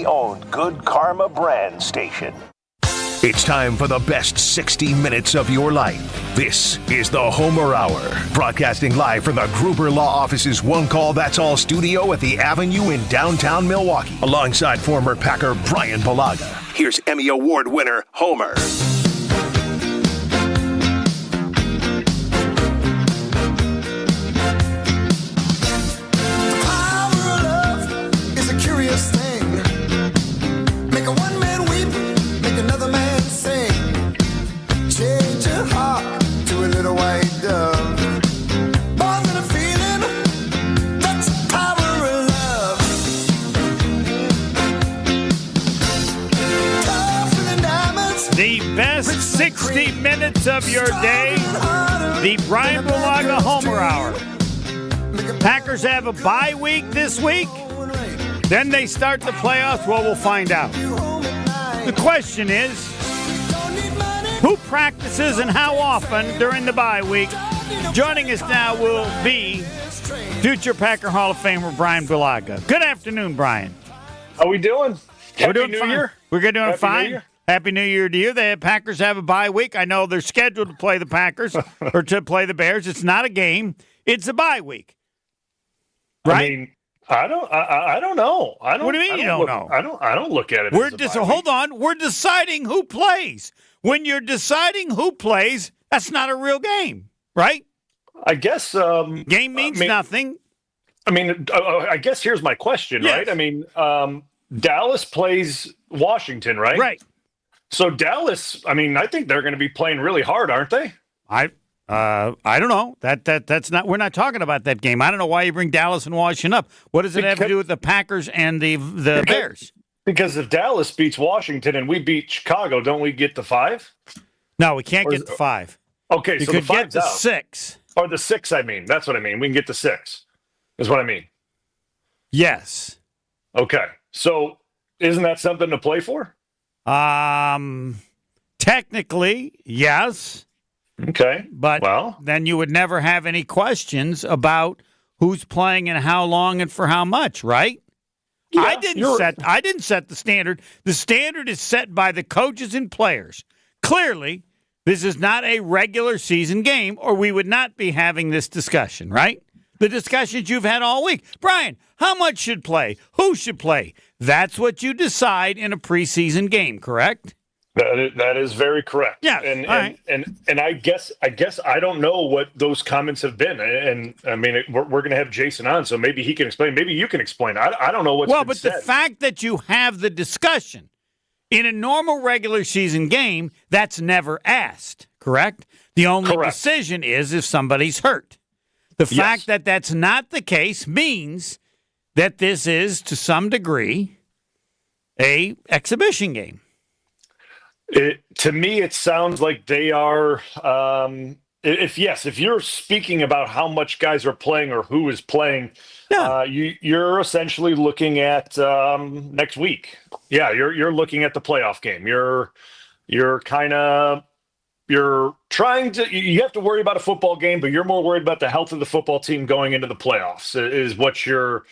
locally-owned Good Karma brand station. It's time for the best 60 minutes of your life. This is the Homer Hour, broadcasting live from the Gruber Law Office's One Call That's All studio at the Avenue in downtown Milwaukee, alongside former Packer Bryan Bulaga. Here's Emmy Award winner Homer. The best 60 minutes of your day, the Bryan Bulaga Homer Hour. Packers have a bye week this week. Then they start the playoffs. Well, we'll find out. The question is, who practices and how often during the bye week? Joining us now will be future Packer Hall of Famer Bryan Bulaga. Good afternoon, Bryan. How we doing? We're doing New fine. Year. We're doing Happy fine. New Year. Happy New Year to you. The Packers have a bye week. I know they're scheduled to play the Packers or to play the Bears. It's not a game. It's a bye week. Right? I mean, I don't know. I don't. What do you mean you don't know? I don't look at it. as a bye hold week. on. We're deciding who plays. When you're deciding who plays, that's not a real game, right? I guess Game means nothing. I mean, I guess here's my question, Yes. right? I mean, Dallas plays Washington, right? Right. So Dallas, I mean, I think they're going to be playing really hard, aren't they? I don't know. That's not. We're not talking about that game. I don't know why you bring Dallas and Washington up. What does it have to do with the Packers and the Bears? Because if Dallas beats Washington and we beat Chicago, don't we get the 5? No, we can't get the 5. Okay, We so could the 5's get the out. 6. Or the 6, I mean. That's what I mean. We can get the 6, is what I mean. Yes. Okay. So isn't that something to play for? Technically, yes. Okay. But then you would never have any questions about who's playing and how long and for how much, right? Yeah, I didn't set the standard. The standard is set by the coaches and players. Clearly, this is not a regular season game, or we would not be having this discussion, right? The discussions you've had all week. Bryan, how much should play? Who should play? That's what you decide in a preseason game, correct? That is very correct. Yeah. And I guess I don't know what those comments have been. And I mean, we're going to have Jason on, so maybe he can explain. Maybe you can explain. I don't know what's been said. The fact that you have the discussion in a normal regular season game, that's never asked, correct? The only decision is if somebody's hurt. The fact that that's not the case means that this is, to some degree, a exhibition game. To me, it sounds like they are. If you're speaking about how much guys are playing or who is playing, you're essentially looking at next week. Yeah, you're looking at the playoff game. You're trying to. You have to worry about a football game, but you're more worried about the health of the football team going into the playoffs. Is what you're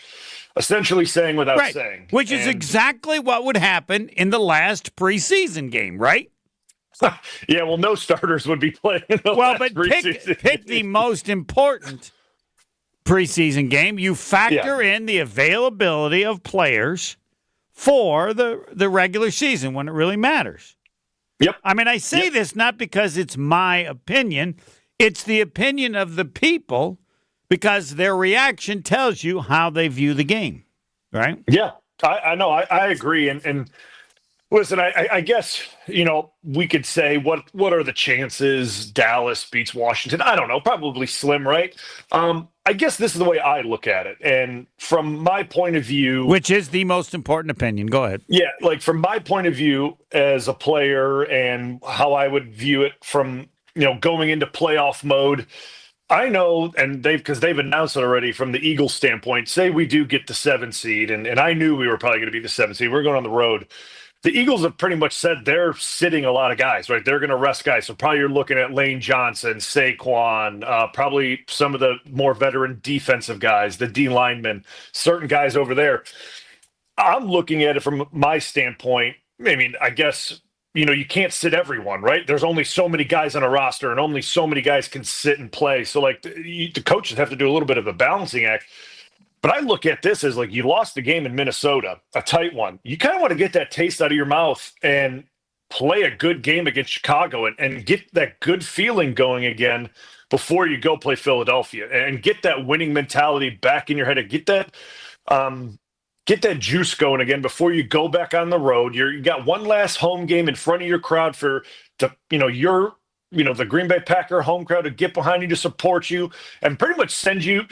essentially saying without saying. Which is exactly what would happen in the last preseason game, right? Yeah, well, no starters would be playing in the last preseason. Pick the most important preseason game. You factor in the availability of players for the regular season when it really matters. Yep. I mean, I say this not because it's my opinion. It's the opinion of the people because their reaction tells you how they view the game, right? Yeah, I know. I agree. And listen, I guess, we could say what are the chances Dallas beats Washington? I don't know. Probably slim, right? I guess this is the way I look at it. And from my point of view... Which is the most important opinion. Go ahead. Yeah, like from my point of view as a player and how I would view it from, going into playoff mode, I know, and because they've announced it already from the Eagles standpoint, say we do get the 7 seed, and I knew we were probably going to be the 7 seed. We're going on the road. The Eagles have pretty much said they're sitting a lot of guys, right? They're going to rest guys. So probably you're looking at Lane Johnson, Saquon, probably some of the more veteran defensive guys, the D linemen, certain guys over there. I'm looking at it from my standpoint. I mean, I guess, you can't sit everyone, right? There's only so many guys on a roster and only so many guys can sit and play. So, like, the coaches have to do a little bit of a balancing act. But I look at this as, like, you lost the game in Minnesota, a tight one. You kind of want to get that taste out of your mouth and play a good game against Chicago and get that good feeling going again before you go play Philadelphia, and get that winning mentality back in your head, and get that juice going again before you go back on the road. You got one last home game in front of your crowd the Green Bay Packer home crowd to get behind you, to support you, and pretty much send you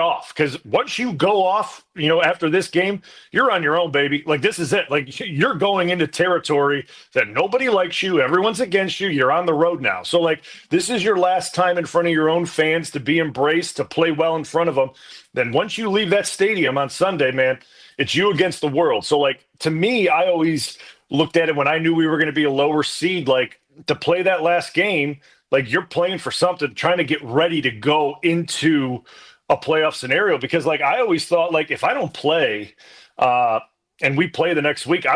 off. Because once you go off, after this game, you're on your own, baby. Like, this is it. Like, you're going into territory that nobody likes you. Everyone's against you. You're on the road now. So, like, this is your last time in front of your own fans to be embraced, to play well in front of them. Then once you leave that stadium on Sunday, man, it's you against the world. So, like, to me, I always looked at it when I knew we were going to be a lower seed, like, to play that last game, like, you're playing for something, trying to get ready to go into a playoff scenario. Because, like, I always thought, like, if I don't play and we play the next week,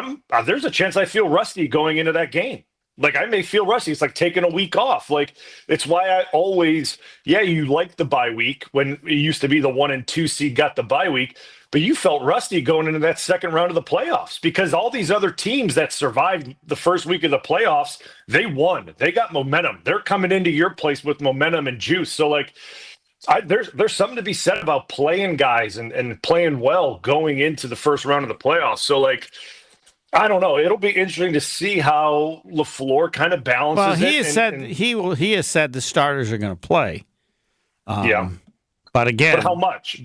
there's a chance I feel rusty going into that game. Like, I may feel rusty. It's like taking a week off. Like, it's why I always, you like the bye week when it used to be the 1 and 2 seed got the bye week, but you felt rusty going into that second round of the playoffs because all these other teams that survived the first week of the playoffs, they won. They got momentum. They're coming into your place with momentum and juice. So, like, there's something to be said about playing guys and playing well going into the first round of the playoffs. So, like, I don't know. It'll be interesting to see how LaFleur kind of balances. Well, he has said the starters are going to play. But again, but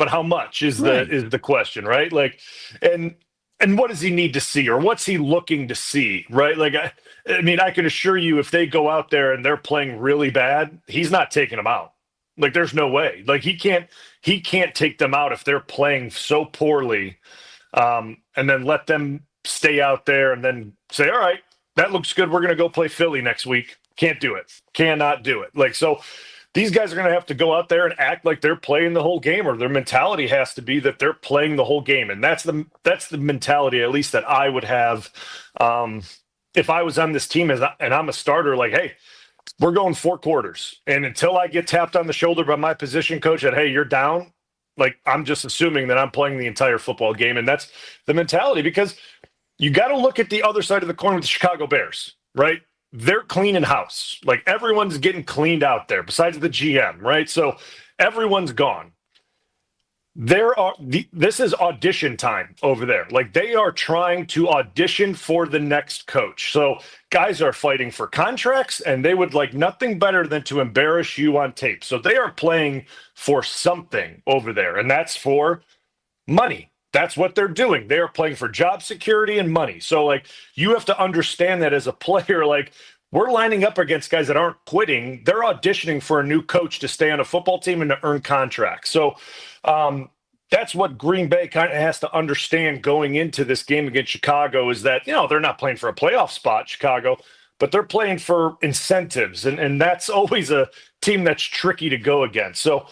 how much is the question, right? Like, and what does he need to see, or what's he looking to see, right? Like, I mean, I can assure you, if they go out there and they're playing really bad, he's not taking them out. Like, there's no way. Like, he can't take them out if they're playing so poorly, and then let them stay out there and then say, all right, that looks good, we're going to go play Philly next week. Can't do it. Cannot do it. Like, so these guys are going to have to go out there and act like they're playing the whole game, or their mentality has to be that they're playing the whole game. And that's the mentality, at least, that I would have if I was on this team and I'm a starter. Like, hey, we're going 4 quarters, and until I get tapped on the shoulder by my position coach that, hey, you're down, like, I'm just assuming that I'm playing the entire football game. And that's the mentality, because you got to look at the other side of the coin with the Chicago Bears, right? They're cleaning house. Like, everyone's getting cleaned out there besides the GM, right? So everyone's gone. This is audition time over there. Like, they are trying to audition for the next coach. So guys are fighting for contracts, and they would like nothing better than to embarrass you on tape. So they are playing for something over there, and that's for money. That's what they're doing. They are playing for job security and money. So, like, you have to understand that as a player. Like, we're lining up against guys that aren't quitting. They're auditioning for a new coach to stay on a football team and to earn contracts. So that's what Green Bay kind of has to understand going into this game against Chicago, is that, they're not playing for a playoff spot, Chicago, but they're playing for incentives. And that's always a team that's tricky to go against. So,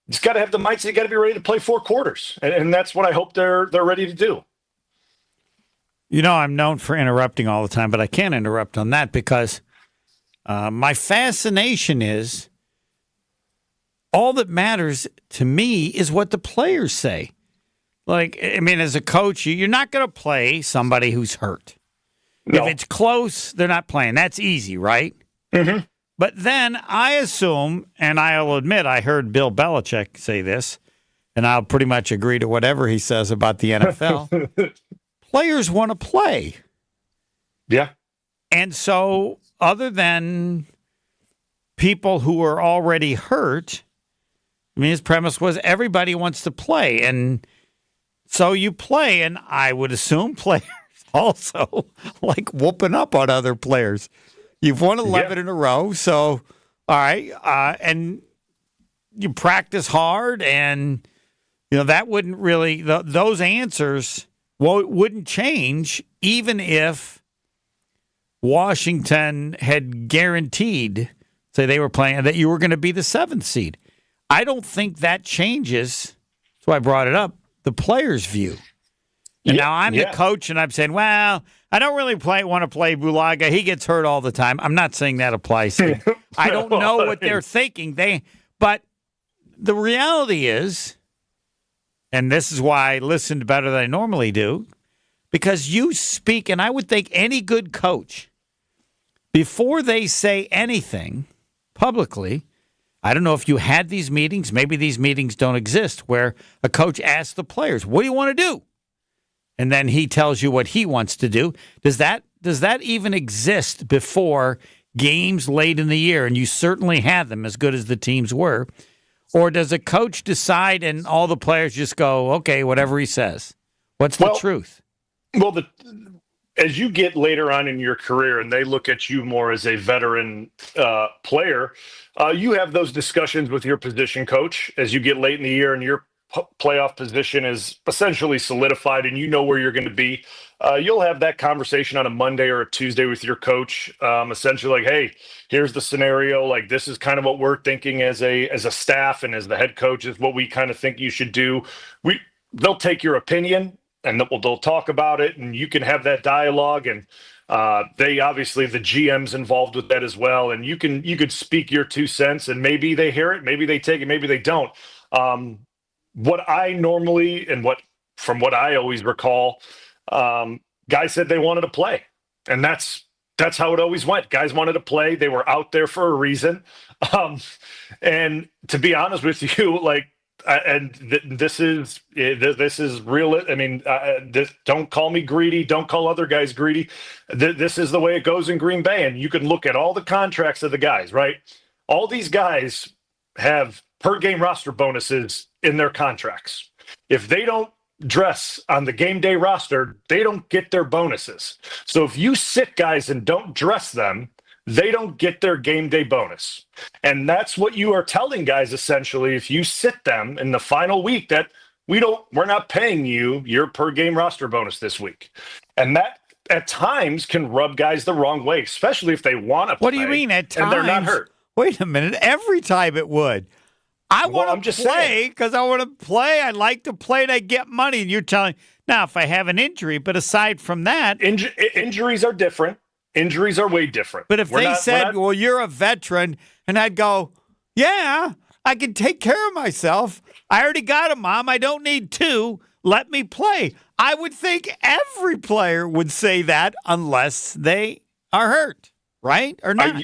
it's got to have the mindset. You got to be ready to play 4 quarters, and that's what I hope they're ready to do. I'm known for interrupting all the time, but I can't interrupt on that because my fascination is all that matters to me is what the players say. Like, I mean, as a coach, you're not going to play somebody who's hurt. No. If it's close, they're not playing. That's easy, right? Mm-hmm. But then I assume, and I'll admit I heard Bill Belichick say this, and I'll pretty much agree to whatever he says about the NFL. Players want to play. Yeah. And so other than people who are already hurt, I mean, his premise was everybody wants to play. And so you play, and I would assume players also like whooping up on other players. You've won 11 in a row, so all right, and you practice hard, and that wouldn't really those answers wouldn't change even if Washington had guaranteed, say they were playing, that you were going to be the 7th seed. I don't think that changes. That's why I brought it up. The players' view. And now I'm the coach, and I'm saying, well, I don't really want to play Bulaga. He gets hurt all the time. I'm not saying that applies to him. I don't know what they're thinking. But the reality is, and this is why I listened better than I normally do, because you speak, and I would think any good coach, before they say anything publicly, I don't know if you had these meetings, maybe these meetings don't exist, where a coach asks the players, what do you want to do? And then he tells you what he wants to do. Does that even exist before games late in the year? And you certainly had them, as good as the teams were. Or does a coach decide and all the players just go, okay, whatever he says? What's the truth? Well, as you get later on in your career and they look at you more as a veteran player, you have those discussions with your position coach as you get late in the year and your playoff position is essentially solidified and you know where you're going to be. You'll have that conversation on a Monday or a Tuesday with your coach, essentially like, hey, here's the scenario. Like, this is kind of what we're thinking as a staff and as the head coach is what we kind of think you should do. They'll take your opinion and they'll talk about it and you can have that dialogue. And they obviously, the GM's involved with that as well. And you could speak your 2 cents and maybe they hear it, maybe they take it, maybe they don't. What I normally and from what I always recall, guys said they wanted to play, and that's how it always went. Guys wanted to play; they were out there for a reason. And to be honest with you, like, this is real. I mean, don't call me greedy. Don't call other guys greedy. This is the way it goes in Green Bay, and you can look at all the contracts of the guys. Right, all these guys have per game roster bonuses in their contracts. If they don't dress on the game day roster, they don't get their bonuses. So if you sit guys and don't dress them, they don't get their game day bonus. And that's what you are telling guys essentially. If you sit them in the final week, that we're not paying you your per game roster bonus this week. And that at times can rub guys the wrong way, especially if they want to play. What do you mean at times? And they're not hurt. Wait a minute. Every time it would. I want to play because I want to play. I like to play and I get money. And you're telling now if I have an injury, but aside from that, injuries are different. Injuries are way different. But if they said, "Well, you're a veteran," and I'd go, "Yeah, I can take care of myself. I already got a mom. I don't need two. Let me play." I would think every player would say that unless they are hurt, right or not.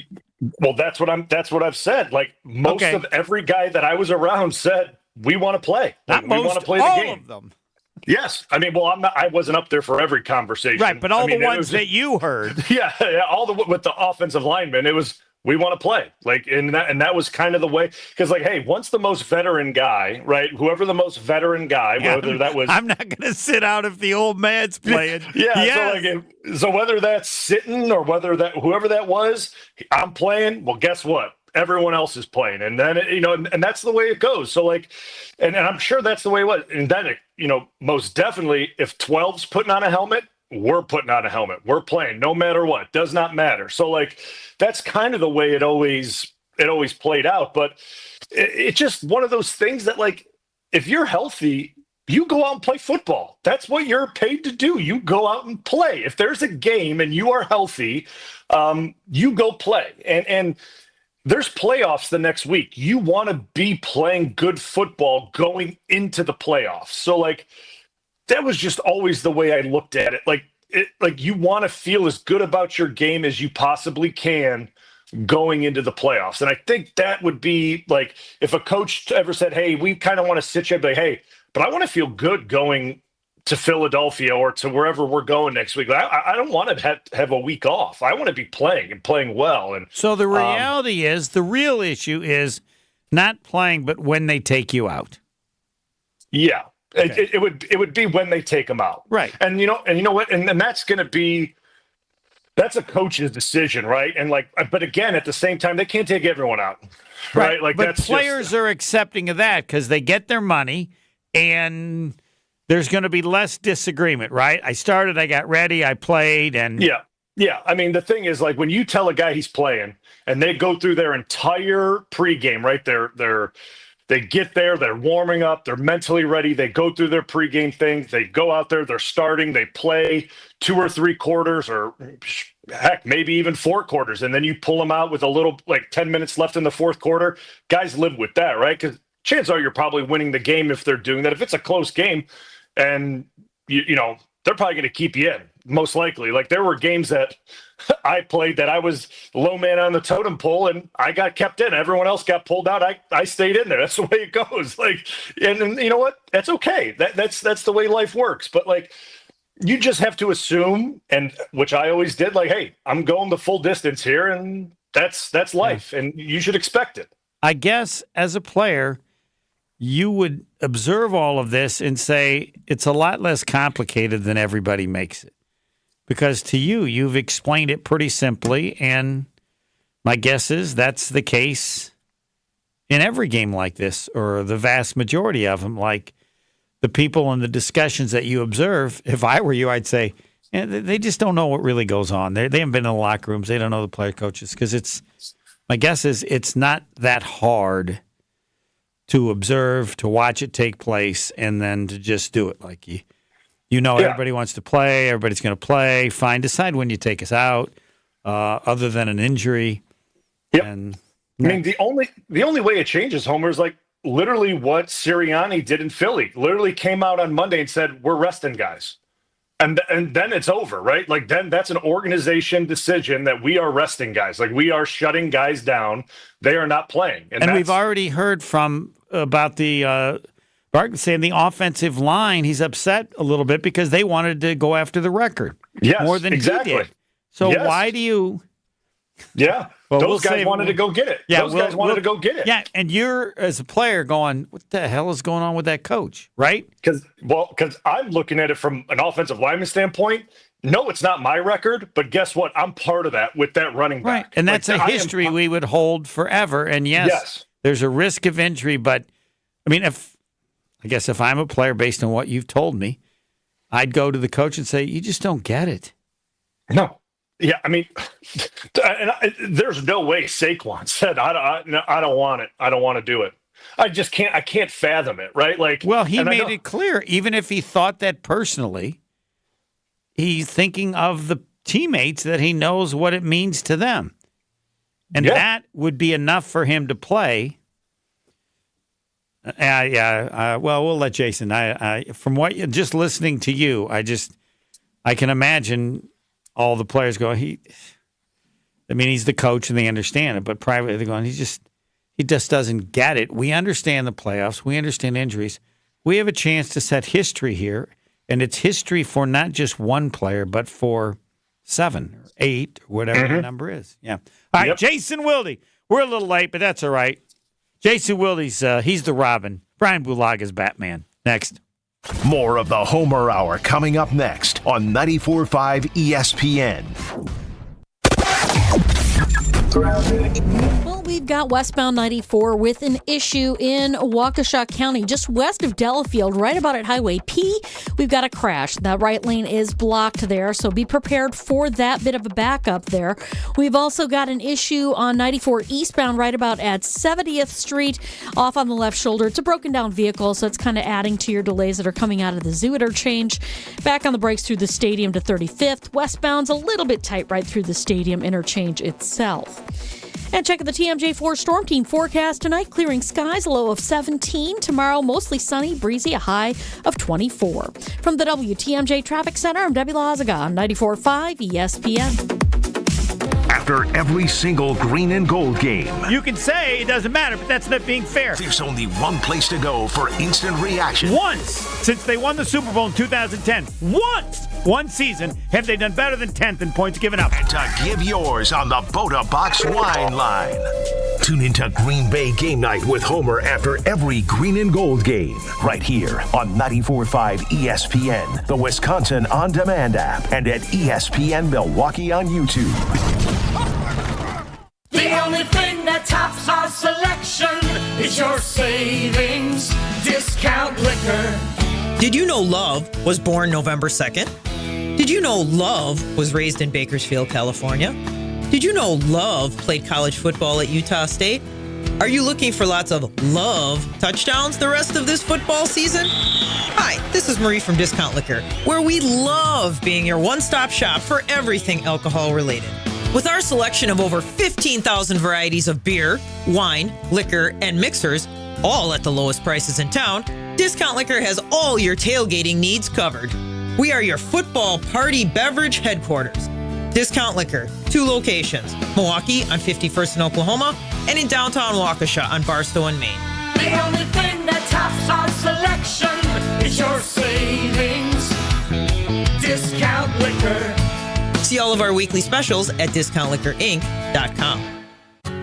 Well, that's what I've said. Like most of every guy that I was around said, we want to play. Not we most, want to play the all game. of them. Yes. I mean, well, I wasn't up there for every conversation. Right, but the ones that you heard. Yeah, all with the offensive linemen, it was, we want to play. Like, and that was kind of the way, because like, hey, once the most veteran guy, right? Whoever the most veteran guy, whether that was, I'm not going to sit out if the old man's playing. Yeah. So whether that's sitting or whether that whoever that was, I'm playing. Well, guess what? Everyone else is playing, and then and that's the way it goes. So like, and I'm sure that's the way it was. And then most definitely, if 12's putting on a helmet, we're putting on a helmet. We're playing no matter what. Does not matter. So like, that's kind of the way it always played out. But it's just one of those things that like, if you're healthy, you go out and play football. That's what you're paid to do. You go out and play. If there's a game and you are healthy, you go play. And there's playoffs the next week. You want to be playing good football going into the playoffs. So like, that was just always the way I looked at it. Like you want to feel as good about your game as you possibly can going into the playoffs. And I think that would be like, if a coach ever said, hey, we kind of want to sit you, I'd be like, hey, but I want to feel good going to Philadelphia or to wherever we're going next week. I don't want to have a week off. I want to be playing and playing well. And so the reality is, the real issue is not playing, but when they take you out. Yeah. Okay. It would be when they take them out, right? And you know what, and that's going to be, that's a coach's decision, right? And like, but again, at the same time, they can't take everyone out, right? Like, but players are accepting of that because they get their money, and there's going to be less disagreement, right? I started, I got ready, I played, and yeah. I mean, the thing is, like, when you tell a guy he's playing, and they go through their entire pregame, right? Their They get there, they're warming up, they're mentally ready, they go through their pregame thing, they go out there, they're starting, they play 2 or 3 quarters, or heck, maybe even 4 quarters, and then you pull them out with a little, like 10 minutes left in the fourth quarter. Guys live with that, right? Because chances are you're probably winning the game if they're doing that. If it's a close game, and you know, they're probably going to keep you in, most likely. Like, there were games that I played that I was low man on the totem pole, and I got kept in. Everyone else got pulled out. I stayed in there. That's the way it goes. Like, and you know what? That's okay. That's the way life works. But like, you just have to assume, and which I always did, like, hey, I'm going the full distance here, and that's life, and you should expect it. I guess as a player, you would observe all of this and say it's a lot less complicated than everybody makes it. Because to you, you've explained it pretty simply, and my guess is that's the case in every game like this, or the vast majority of them. Like, the people in the discussions that you observe, if I were you, I'd say, they just don't know what really goes on. They haven't been in the locker rooms. They don't know the player coaches. Because my guess is it's not that hard to observe, to watch it take place, and then to just do it. Like, everybody wants to play, everybody's going to play. Fine, decide when you take us out, other than an injury. Yep. And, I mean, the only way it changes, Homer, is like literally what Sirianni did in Philly. Literally came out on Monday and said, we're resting guys. And then it's over, right? Like, then that's an organization decision that we are resting guys. Like, we are shutting guys down. They are not playing. And we've already heard about the Barton saying the offensive line, he's upset a little bit because they wanted to go after the record more than exactly. he did. So why do you... Yeah, well, those guys wanted to go get it. Yeah, those guys wanted to go get it. Yeah, and you're, as a player, going, what the hell is going on with that coach, right? Because I'm looking at it from an offensive lineman standpoint. No, it's not my record, but guess what? I'm part of that with that running back. Right, and that's a history we would hold forever. And yes, there's a risk of injury, but, I mean, if I'm a player, based on what you've told me, I'd go to the coach and say, you just don't get it. No. Yeah, I mean, there's no way Saquon said, I don't want it. I don't want to do it. I just can't. I can't fathom it, right? Like, well, he made it clear, even if he thought that personally, he's thinking of the teammates, that he knows what it means to them. And that would be enough for him to play. Well, we'll let Jason. From what just listening to you, I can imagine all the players go, he's the coach and they understand it, but privately they're going, he just doesn't get it. We understand the playoffs. We understand injuries. We have a chance to set history here, and it's history for not just one player, but for 7 or 8, or whatever the number is. Yeah. All right, Jason Wilde. We're a little late, but that's all right. Jason Wilde's, he's the Robin. Bryan Bulaga's Batman. Next. More of the Homer Hour coming up next on 94.5 ESPN. Well, we've got westbound 94 with an issue in Waukesha County, just west of Delafield, right about at Highway P. We've got a crash. That right lane is blocked there, so be prepared for that bit of a backup there. We've also got an issue on 94 eastbound, right about at 70th Street, off on the left shoulder. It's a broken down vehicle, so it's kind of adding to your delays that are coming out of the zoo interchange. Back on the brakes through the stadium to 35th. Westbound's a little bit tight right through the stadium interchange itself. And check out the TMJ4 Storm Team forecast tonight. Clearing skies, a low of 17. Tomorrow, mostly sunny, breezy, a high of 24. From the WTMJ Traffic Center, I'm Debbie Lazaga on 94.5 ESPN. After every single green and gold game, you can say it doesn't matter, but that's not being fair. There's only one place to go for instant reaction. Once, since they won the Super Bowl in 2010, one season, have they done better than 10th in points given up. And to give yours on the Boda Box Wine Line. Tune into Green Bay Game Night with Homer after every green and gold game. Right here on 94.5 ESPN, the Wisconsin On Demand app, and at ESPN Milwaukee on YouTube. The only thing that tops our selection is your savings discount liquor. Did you know Love was born November 2nd? Did you know Love was raised in Bakersfield, California? Did you know Love played college football at Utah State? Are you looking for lots of love touchdowns the rest of this football season? Hi, this is Marie from Discount Liquor, where we love being your one-stop shop for everything alcohol-related. With our selection of over 15,000 varieties of beer, wine, liquor, and mixers, all at the lowest prices in town, Discount Liquor has all your tailgating needs covered. We are your football party beverage headquarters. Discount Liquor, 2 locations, Milwaukee on 51st in Oklahoma and in downtown Waukesha on Barstow and Maine. The only thing that tops our selection is your savings. Discount Liquor. See all of our weekly specials at discountliquorinc.com.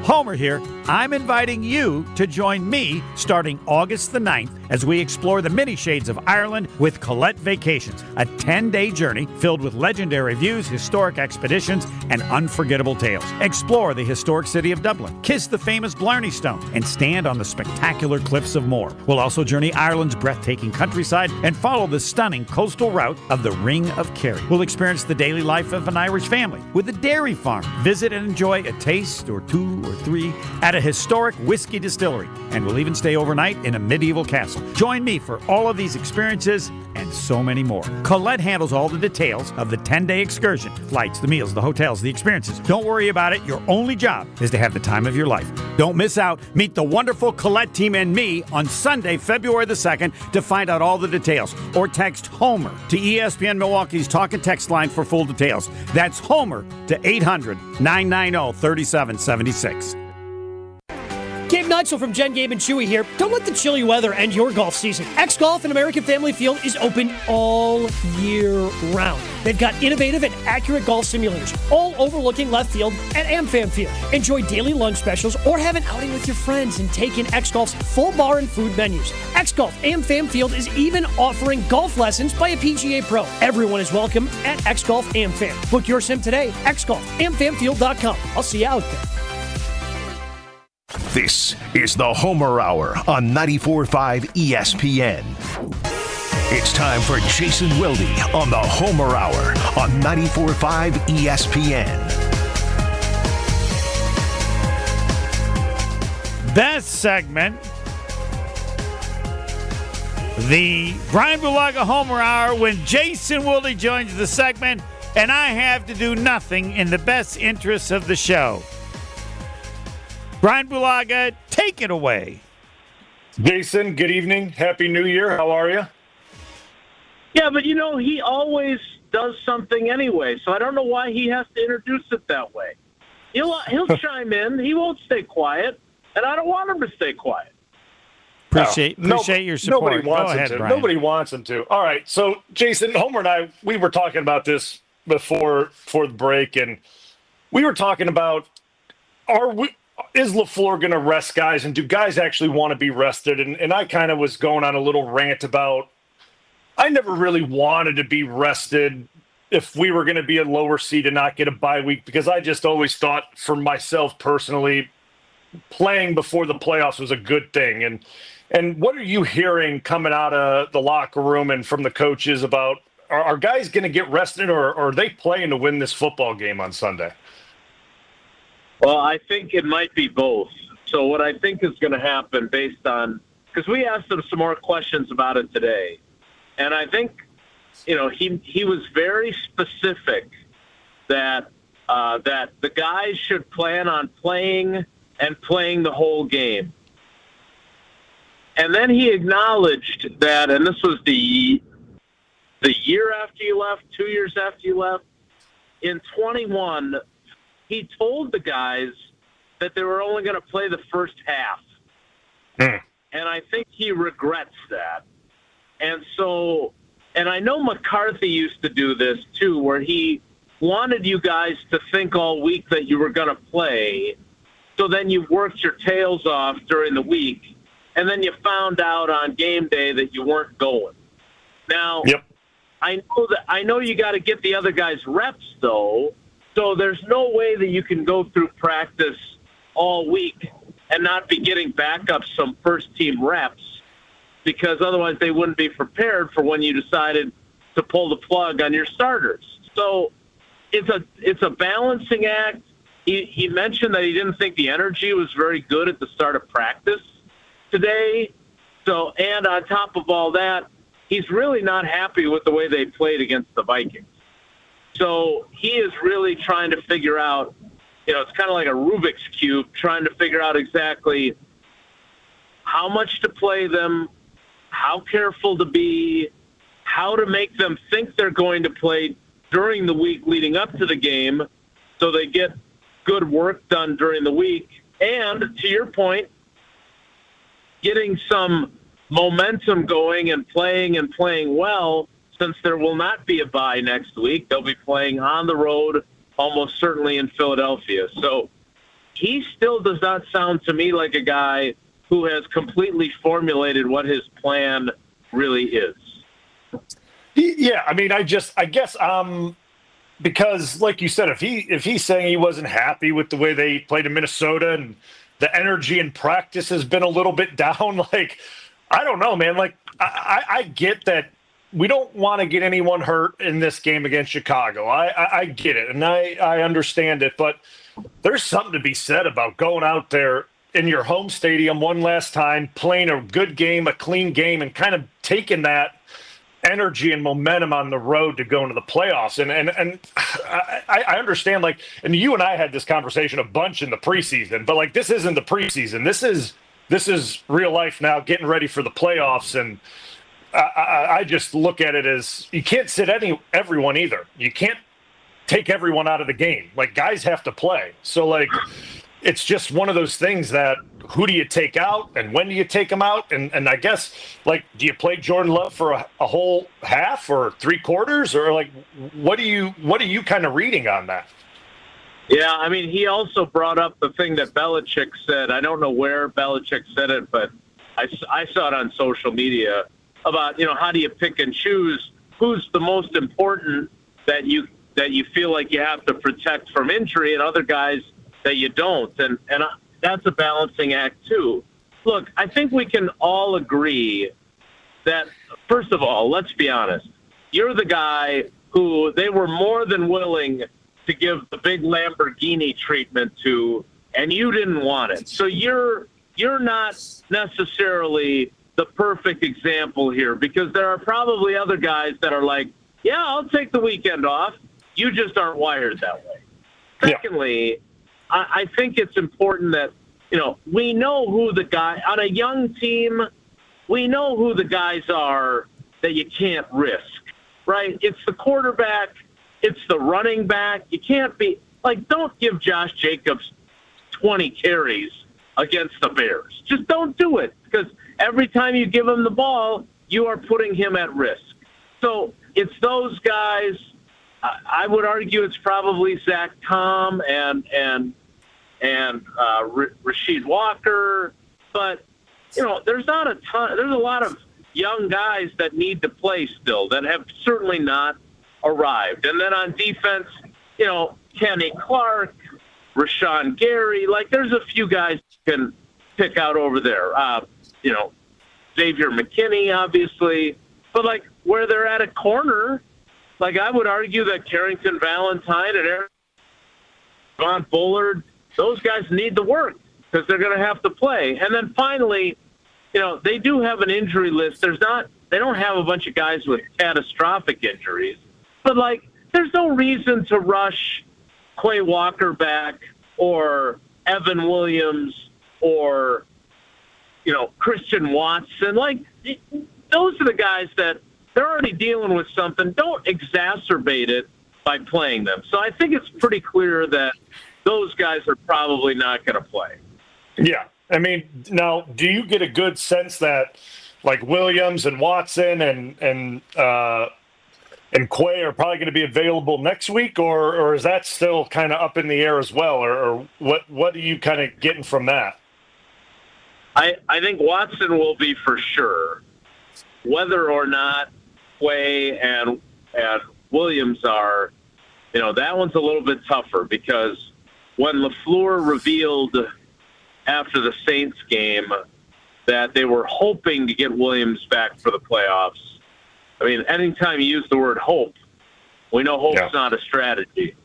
Homer here. I'm inviting you to join me starting August the 9th as we explore the many shades of Ireland with Colette Vacations, a 10-day journey filled with legendary views, historic expeditions, and unforgettable tales. Explore the historic city of Dublin, kiss the famous Blarney Stone, and stand on the spectacular cliffs of Moher. We'll also journey Ireland's breathtaking countryside and follow the stunning coastal route of the Ring of Kerry. We'll experience the daily life of an Irish family with a dairy farm. Visit and enjoy a taste or 2 or 3 at a historic whiskey distillery, and we'll even stay overnight in a medieval castle. Join me for all of these experiences and so many more. Colette handles all the details of the 10-day excursion, flights, the meals, the hotels, the experiences. Don't worry about it. Your only job is to have the time of your life. Don't miss out. Meet the wonderful Colette team and me on Sunday, February the 2nd to find out all the details, or text HOMER to ESPN Milwaukee's talk and text line for full details. That's HOMER to 800-990-3776. Gabe Neitzel from Jen, Gabe, and Chewy here. Don't let the chilly weather end your golf season. X-Golf and American Family Field is open all year round. They've got innovative and accurate golf simulators, all overlooking left field at AmFam Field. Enjoy daily lunch specials or have an outing with your friends and take in X-Golf's full bar and food menus. X-Golf AmFam Field is even offering golf lessons by a PGA Pro. Everyone is welcome at X-Golf AmFam. Book your sim today, xgolfamfamfield.com. I'll see you out there. This is the Homer Hour on 94.5 ESPN. It's time for Jason Wilde on the Homer Hour on 94.5 ESPN. Best segment, the Bryan Bulaga Homer Hour, when Jason Wilde joins the segment and I have to do nothing in the best interests of the show. Bryan Bulaga, take it away. Jason, good evening. Happy New Year. How are you? Yeah, but he always does something anyway, so I don't know why he has to introduce it that way. He'll chime in. He won't stay quiet, and I don't want him to stay quiet. Appreciate your support. Nobody wants Go ahead, him to. Bryan. Nobody wants him to. All right. So, Jason, Homer and I, we were talking about this before the break, and we were talking about is LaFleur going to rest guys, and do guys actually want to be rested? And I kind of was going on a little rant about I never really wanted to be rested if we were going to be a lower seed and not get a bye week, because I just always thought for myself personally, playing before the playoffs was a good thing. And what are you hearing coming out of the locker room and from the coaches about are guys going to get rested, or are they playing to win this football game on Sunday? Well, I think it might be both. So what I think is going to happen based on – because we asked him some more questions about it today. And I think, he was very specific that the guys should plan on playing and playing the whole game. And then he acknowledged that, and this was the year after you left, 2 years after you left, in 21 – he told the guys that they were only going to play the first half. And I think he regrets that. And I know McCarthy used to do this too, where he wanted you guys to think all week that you were going to play. So then you worked your tails off during the week, and then you found out on game day that you weren't going. Now, yep. I know you got to get the other guys reps though. So there's no way that you can go through practice all week and not be getting back up some first-team reps, because otherwise they wouldn't be prepared for when you decided to pull the plug on your starters. So it's a balancing act. he mentioned that he didn't think the energy was very good at the start of practice today. So, and on top of all that, he's really not happy with the way they played against the Vikings. So he is really trying to figure out, it's kind of like a Rubik's Cube, trying to figure out exactly how much to play them, how careful to be, how to make them think they're going to play during the week leading up to the game so they get good work done during the week. And to your point, getting some momentum going and playing well, since there will not be a bye next week. They'll be playing on the road, almost certainly in Philadelphia. So he still does not sound to me like a guy who has completely formulated what his plan really is. Yeah, I mean, I guess because, like you said, if he's saying he wasn't happy with the way they played in Minnesota and the energy in practice has been a little bit down, like, I don't know, man. Like, I get that we don't want to get anyone hurt in this game against Chicago. I get it, and I understand it, but there's something to be said about going out there in your home stadium one last time, playing a good game, a clean game, and kind of taking that energy and momentum on the road to go into the playoffs. And I understand, like, and you and I had this conversation a bunch in the preseason, but like, this isn't the preseason. This is real life now, getting ready for the playoffs. And I just look at it as you can't sit everyone either. You can't take everyone out of the game. Like, guys have to play. So like, it's just one of those things that who do you take out and when do you take them out? And I guess, like, do you play Jordan Love for a whole half or 3/4, or like, what are you kind of reading on that? Yeah, I mean, he also brought up the thing that Belichick said. I don't know where Belichick said it, but I saw it on social media about, how do you pick and choose who's the most important that you feel like you have to protect from injury and other guys that you don't. And that's a balancing act too. Look, I think we can all agree that, first of all, let's be honest. You're the guy who they were more than willing to give the big Lamborghini treatment to, and you didn't want it. So you're not necessarily the perfect example here, because there are probably other guys that are like, yeah, I'll take the weekend off. You just aren't wired that way. Secondly, I think it's important that, we know who the guy on a young team, we know who the guys are that you can't risk, right? It's the quarterback. It's the running back. You can't be like, don't give Josh Jacobs 20 carries against the Bears. Just don't do it, because every time you give him the ball, you are putting him at risk. So it's those guys. I would argue it's probably Zach Tom and Rasheed Walker, but there's not a ton. There's a lot of young guys that need to play still that have certainly not arrived. And then on defense, Kenny Clark, Rashawn Gary, like, there's a few guys you can pick out over there. Xavier McKinney, obviously, but like, where they're at a corner, like, I would argue that Carrington Valentine and Aaron Von Bullard, those guys need the work because they're going to have to play. And then finally, they do have an injury list. They don't have a bunch of guys with catastrophic injuries, but like, there's no reason to rush Quay Walker back or Evan Williams or, Christian Watson. Like, those are the guys that they're already dealing with something. Don't exacerbate it by playing them. So I think it's pretty clear that those guys are probably not going to play. Yeah. I mean, now, do you get a good sense that, like, Williams and Watson and Quay are probably going to be available next week, or is that still kind of up in the air as well, or what are you kind of getting from that? I think Watson will be for sure. Whether or not Quay and Williams are, that one's a little bit tougher, because when LaFleur revealed after the Saints game that they were hoping to get Williams back for the playoffs, I mean, anytime you use the word hope, we know hope's not a strategy.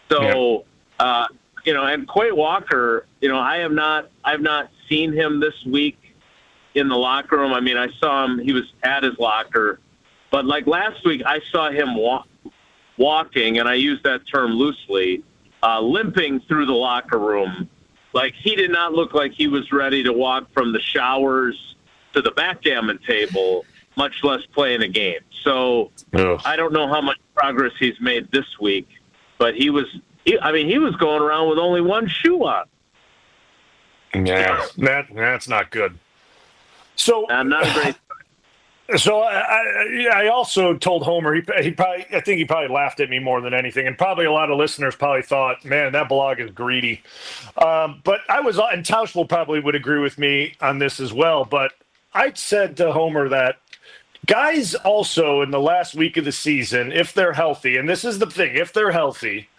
So and Quay Walker, I've not seen him this week in the locker room. I mean, I saw him, he was at his locker, but like last week I saw him walking, and I use that term loosely, limping through the locker room. Like, he did not look like he was ready to walk from the showers to the backgammon table, much less playing a game. So I don't know how much progress he's made this week, but he was going around with only one shoe on. Yeah, that's not good. So not a great. So I also told Homer, I think he probably laughed at me more than anything, and probably a lot of listeners probably thought, man, that Bulaga is greedy. But and Tausch probably would agree with me on this as well, but I said to Homer that guys also in the last week of the season, if they're healthy, and this is the thing, if they're healthy,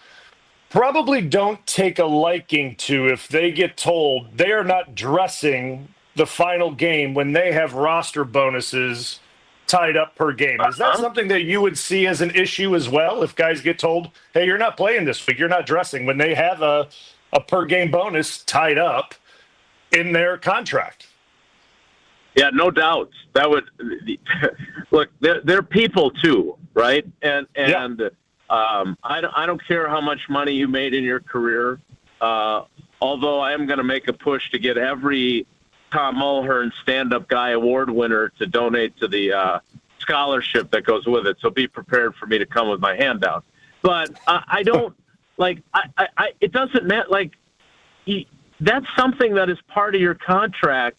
probably don't take a liking to if they get told they are not dressing the final game when they have roster bonuses tied up per game. Is that something that you would see as an issue as well if guys get told, hey, you're not playing this week, you're not dressing, when they have a per game bonus tied up in their contract? Yeah, no doubt. That would look. They're people too, right? And I don't care how much money you made in your career. Although I am going to make a push to get every Tom Mulhern stand-up guy award winner to donate to the scholarship that goes with it. So be prepared for me to come with my handout. But I don't like. It doesn't matter. Like, that's something that is part of your contract.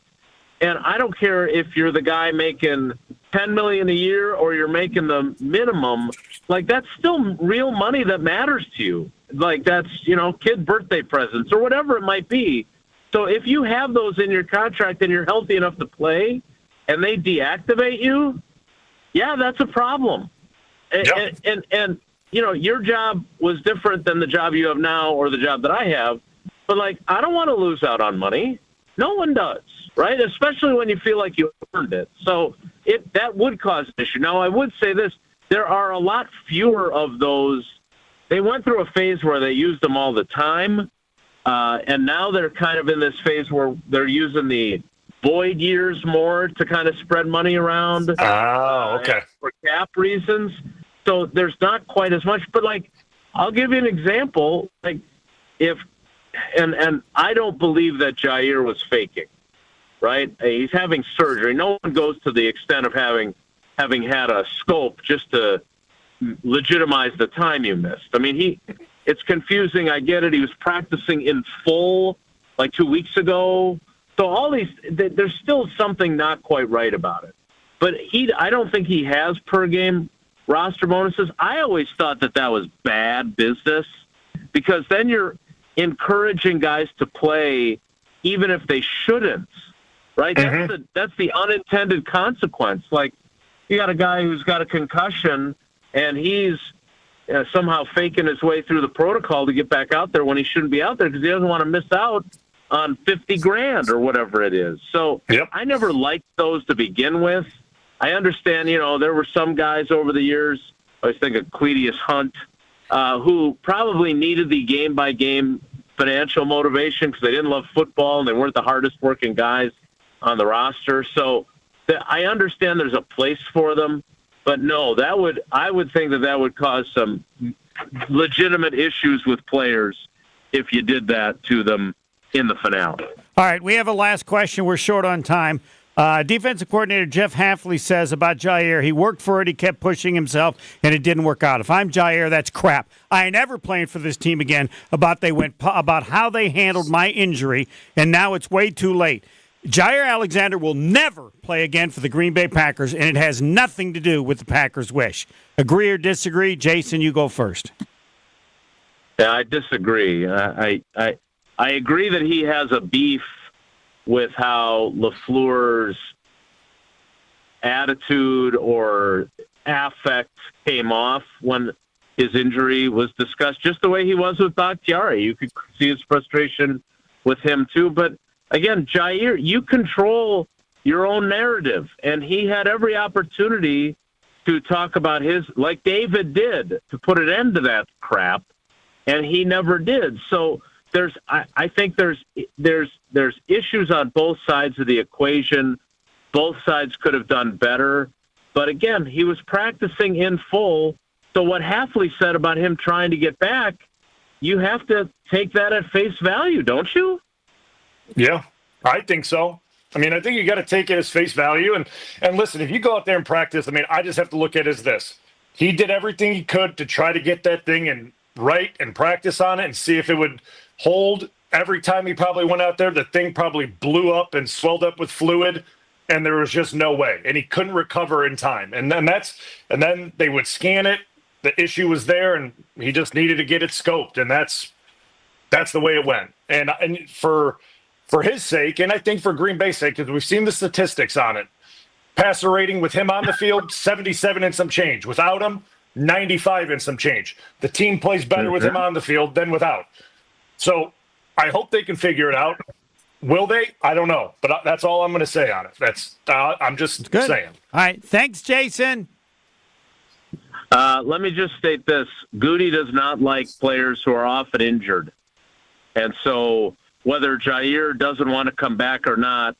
And I don't care if you're the guy making $10 million a year or you're making the minimum. Like, that's still real money that matters to you. Like, that's, kid birthday presents or whatever it might be. So if you have those in your contract and you're healthy enough to play and they deactivate you, yeah, that's a problem. Yep. And your job was different than the job you have now or the job that I have. But, like, I don't want to lose out on money. No one does, right? Especially when you feel like you earned it. So that would cause an issue. Now, I would say this. There are a lot fewer of those. They went through a phase where they used them all the time. And now they're kind of in this phase where they're using the void years more to kind of spread money around. Oh, okay. For cap reasons. So there's not quite as much. But, like, I'll give you an example. Like, and I don't believe that Jaire was faking, right? He's having surgery. No one goes to the extent of having had a scope just to legitimize the time you missed. I mean, it's confusing. I get it. He was practicing in full like 2 weeks ago. So all these, there's still something not quite right about it. But I don't think he has per game roster bonuses. I always thought that was bad business because then you're encouraging guys to play even if they shouldn't, right? Mm-hmm. That's the unintended consequence. Like, you got a guy who's got a concussion and he's somehow faking his way through the protocol to get back out there when he shouldn't be out there because he doesn't want to miss out on $50,000 or whatever it is. So yep. I never liked those to begin with. I understand, there were some guys over the years, I was thinking Cledius Hunt, who probably needed the game-by-game financial motivation because they didn't love football and they weren't the hardest-working guys on the roster. So I understand there's a place for them, but no, I would think that would cause some legitimate issues with players if you did that to them in the finale. All right, we have a last question. We're short on time. Defensive coordinator Jeff Hafley says about Jaire, he worked for it, he kept pushing himself, and it didn't work out. If I'm Jaire, that's crap. I ain't ever playing for this team again about how they handled my injury, and now it's way too late. Jaire Alexander will never play again for the Green Bay Packers, and it has nothing to do with the Packers' wish. Agree or disagree? Jason, you go first. Yeah, I disagree. I agree that he has a beef with how LaFleur's attitude or affect came off when his injury was discussed, just the way he was with Bakhtiari. You could see his frustration with him too. But again, Jaire, you control your own narrative, and he had every opportunity to talk about his, like David did, to put an end to that crap, and he never did. So I think there's issues on both sides of the equation. Both sides could have done better. But again, he was practicing in full. So what Hafley said about him trying to get back, you have to take that at face value, don't you? Yeah, I think so. I mean, I think you got to take it as face value. And listen, if you go out there and practice, I mean, I just have to look at it as this. He did everything he could to try to get that thing and right and practice on it and see if it would hold. Every time he probably went out there, the thing probably blew up and swelled up with fluid, and there was just no way. And he couldn't recover in time. And then they would scan it. The issue was there, and he just needed to get it scoped, and that's the way it went. And for his sake, and I think for Green Bay's sake, because we've seen the statistics on it, passer rating with him on the field, 77 and some change. Without him, 95 and some change. The team plays better with him on the field than without. So I hope they can figure it out. Will they? I don't know. But that's all I'm going to say on it. I'm just saying. All right. Thanks, Jason. Let me just state this. Goody does not like players who are often injured. And so whether Jaire doesn't want to come back or not,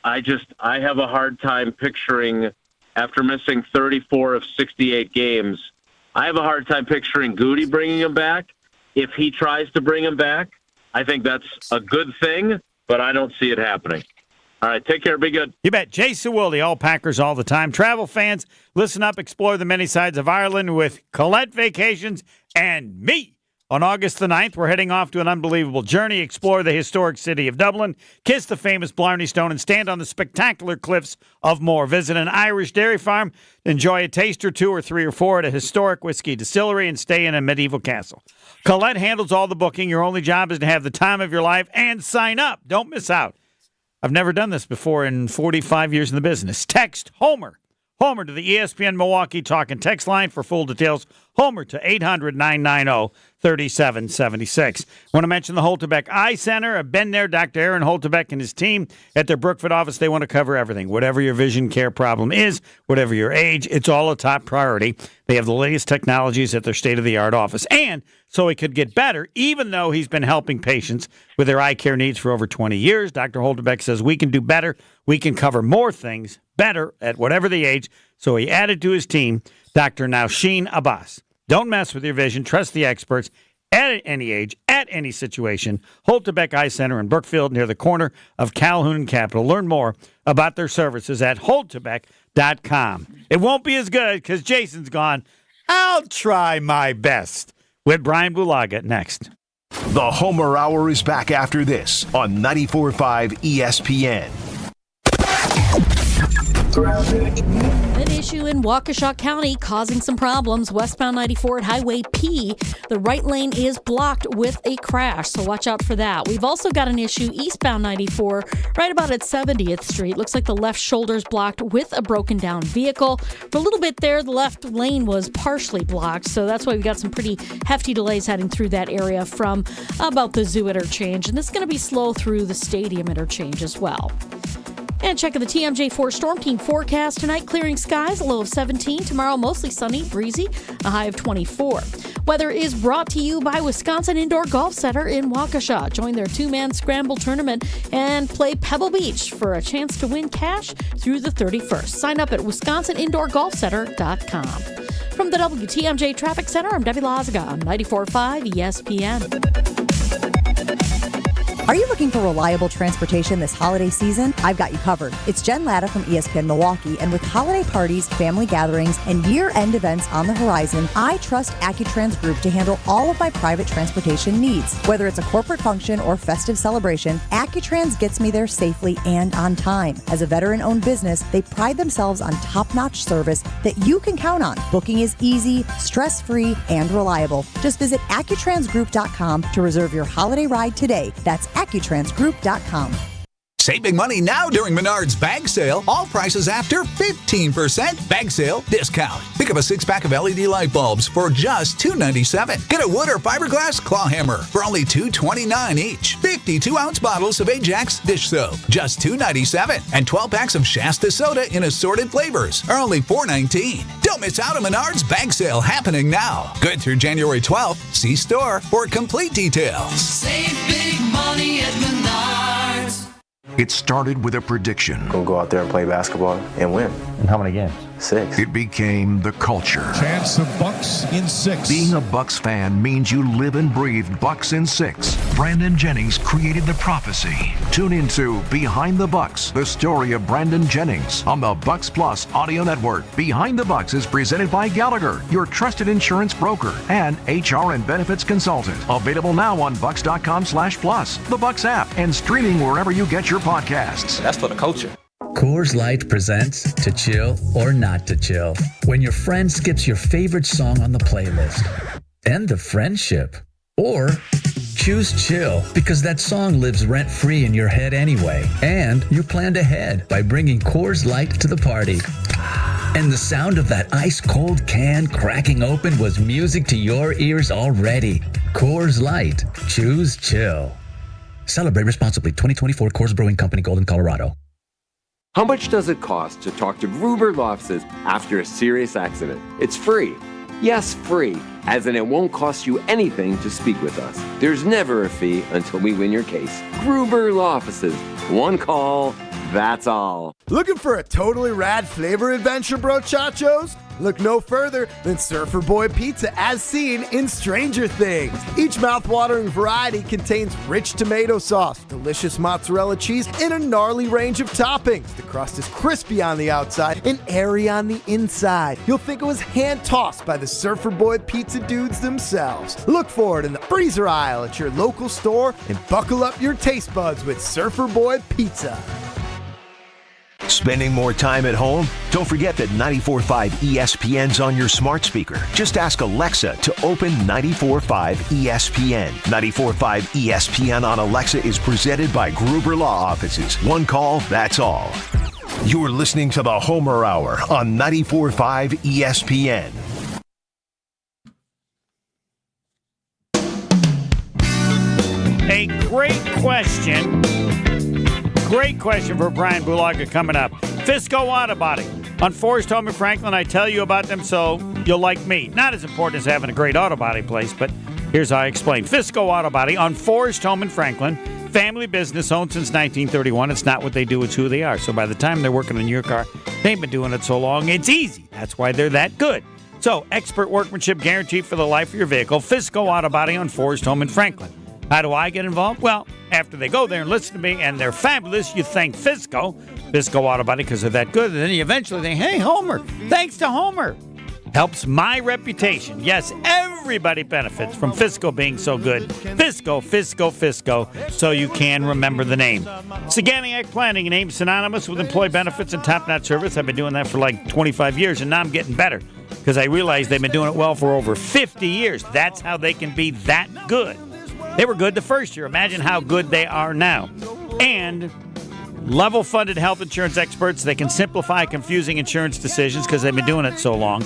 I have a hard time picturing, after missing 34 of 68 games, I have a hard time picturing Goody bringing him back. If he tries to bring him back, I think that's a good thing, but I don't see it happening. All right, take care. Be good. You bet. Jason Wilde, all Packers all the time. Travel fans, listen up, explore the many sides of Ireland with Colette Vacations and me. On August the 9th, we're heading off to an unbelievable journey, explore the historic city of Dublin, kiss the famous Blarney Stone, and stand on the spectacular cliffs of Moher. Visit an Irish dairy farm, enjoy a taste or two or three or four at a historic whiskey distillery, and stay in a medieval castle. Colette handles all the booking. Your only job is to have the time of your life and sign up. Don't miss out. I've never done this before in 45 years in the business. Text Homer to the ESPN Milwaukee Talk and Text line for full details. Homer to 800-990-3776. Want to mention the Holtebeck Eye Center. I've been there. Dr. Aaron Holtebeck and his team at their Brookfoot office, they want to cover everything. Whatever your vision care problem is, whatever your age, it's all a top priority. They have the latest technologies at their state-of-the-art office. And so he could get better, even though he's been helping patients with their eye care needs for over 20 years. Dr. Holtebeck says we can do better. We can cover more things better at whatever the age. So he added to his team Dr. Nausheen Abbas. Don't mess with your vision. Trust the experts at any age, at any situation. Holtebeck Eye Center in Brookfield near the corner of Calhoun and Capitol. Learn more about their services at holtebeck.com. It won't be as good because Jason's gone. I'll try my best. With Bryan Bulaga next. The Homer Hour is back after this on 94.5 ESPN. An issue in Waukesha County causing some problems. Westbound 94 at Highway P. The right lane is blocked with a crash, so watch out for that. We've also got an issue eastbound 94 right about at 70th Street. Looks like the left shoulder is blocked with a broken down vehicle. For a little bit there, the left lane was partially blocked, so that's why we got some pretty hefty delays heading through that area from about the zoo interchange. And this is going to be slow through the stadium interchange as well. And checking the TMJ4 Storm Team forecast tonight, clearing skies, a low of 17. Tomorrow, mostly sunny, breezy, a high of 24. Weather is brought to you by Wisconsin Indoor Golf Center in Waukesha. Join their two-man scramble tournament and play Pebble Beach for a chance to win cash through the 31st. Sign up at wisconsinindorgolfcenter.com. From the WTMJ Traffic Center, I'm Debbie Lazaga on 94.5 ESPN. Are you looking for reliable transportation this holiday season? I've got you covered. It's Jen Latta from ESPN Milwaukee, and with holiday parties, family gatherings, and year-end events on the horizon, I trust AccuTrans Group to handle all of my private transportation needs. Whether it's a corporate function or festive celebration, AccuTrans gets me there safely and on time. As a veteran-owned business, they pride themselves on top-notch service that you can count on. Booking is easy, stress-free, and reliable. Just visit AccuTransGroup.com to reserve your holiday ride today. That's AccuTransGroup.com. Save big money now during Menards Bag Sale. All prices after 15% Bag Sale discount. Pick up a 6-pack of LED light bulbs for just $2.97. Get a wood or fiberglass claw hammer for only $2.29 each. 52-ounce bottles of Ajax dish soap, just $2.97. And 12 packs of Shasta soda in assorted flavors are only $4.19. Don't miss out on Menards Bag Sale happening now. Good through January 12th. See store for complete details. Save big money at Menards. It started with a prediction. We'll go out there and play basketball and win. And how many games? 6. It became the culture. Chance of Bucks in 6. Being a Bucks fan means you live and breathe Bucks in 6. Brandon Jennings created the prophecy. Tune into Behind the Bucks, the story of Brandon Jennings on the Bucks Plus audio network. Behind the Bucks is presented by Gallagher, your trusted insurance broker and HR and benefits consultant. Available now on bucks.com/plus, the Bucks app, and streaming wherever you get your podcasts. That's for the culture. Coors Light presents To Chill or Not to Chill. When your friend skips your favorite song on the playlist. End the friendship. Or choose chill because that song lives rent-free in your head anyway. And you planned ahead by bringing Coors Light to the party. And the sound of that ice-cold can cracking open was music to your ears already. Coors Light. Choose chill. Celebrate responsibly. 2024 Coors Brewing Company, Golden, Colorado. How much does it cost to talk to Gruber Law Offices after a serious accident? It's free. Yes, free, as in it won't cost you anything to speak with us. There's never a fee until we win your case. Gruber Law Offices. One call, that's all. Looking for a totally rad flavor adventure, brochachos? Look no further than Surfer Boy Pizza as seen in Stranger Things. Each mouth-watering variety contains rich tomato sauce, delicious mozzarella cheese, and a gnarly range of toppings. The crust is crispy on the outside and airy on the inside. You'll think it was hand-tossed by the Surfer Boy Pizza dudes themselves. Look for it in the freezer aisle at your local store and buckle up your taste buds with Surfer Boy Pizza. Spending more time at home? Don't forget that 94.5 ESPN's on your smart speaker. Just ask Alexa to open 94.5 ESPN. 94.5 ESPN on Alexa is presented by Gruber Law Offices. One call, that's all. You're listening to the Homer Hour on 94.5 ESPN. A great question. Great question for Brian Bulaga coming up. Fisco Auto Body on Forest Home in Franklin. I tell you about them so you'll like me. Not as important as having a great auto body place, but here's how I explain. Fisco Auto Body on Forest Home in Franklin. Family business owned since 1931. It's not what they do, it's who they are. So by the time they're working on your car, they've been doing it so long, it's easy. That's why they're that good. So expert workmanship guaranteed for the life of your vehicle. Fisco Auto Body on Forest Home in Franklin. How do I get involved? Well, after they go there and listen to me and they're fabulous, you thank Fisco Auto Body because they're that good. And then you eventually think, hey, Homer, thanks to Homer. Helps my reputation. Yes, everybody benefits from Fisco being so good. Fisco, so you can remember the name. Saganiac Planning, a name synonymous with employee benefits and top-notch service. I've been doing that for like 25 years, and now I'm getting better because I realize they've been doing it well for over 50 years. That's how they can be that good. They were good the first year. Imagine how good they are now. And level-funded health insurance experts. They can simplify confusing insurance decisions because they've been doing it so long.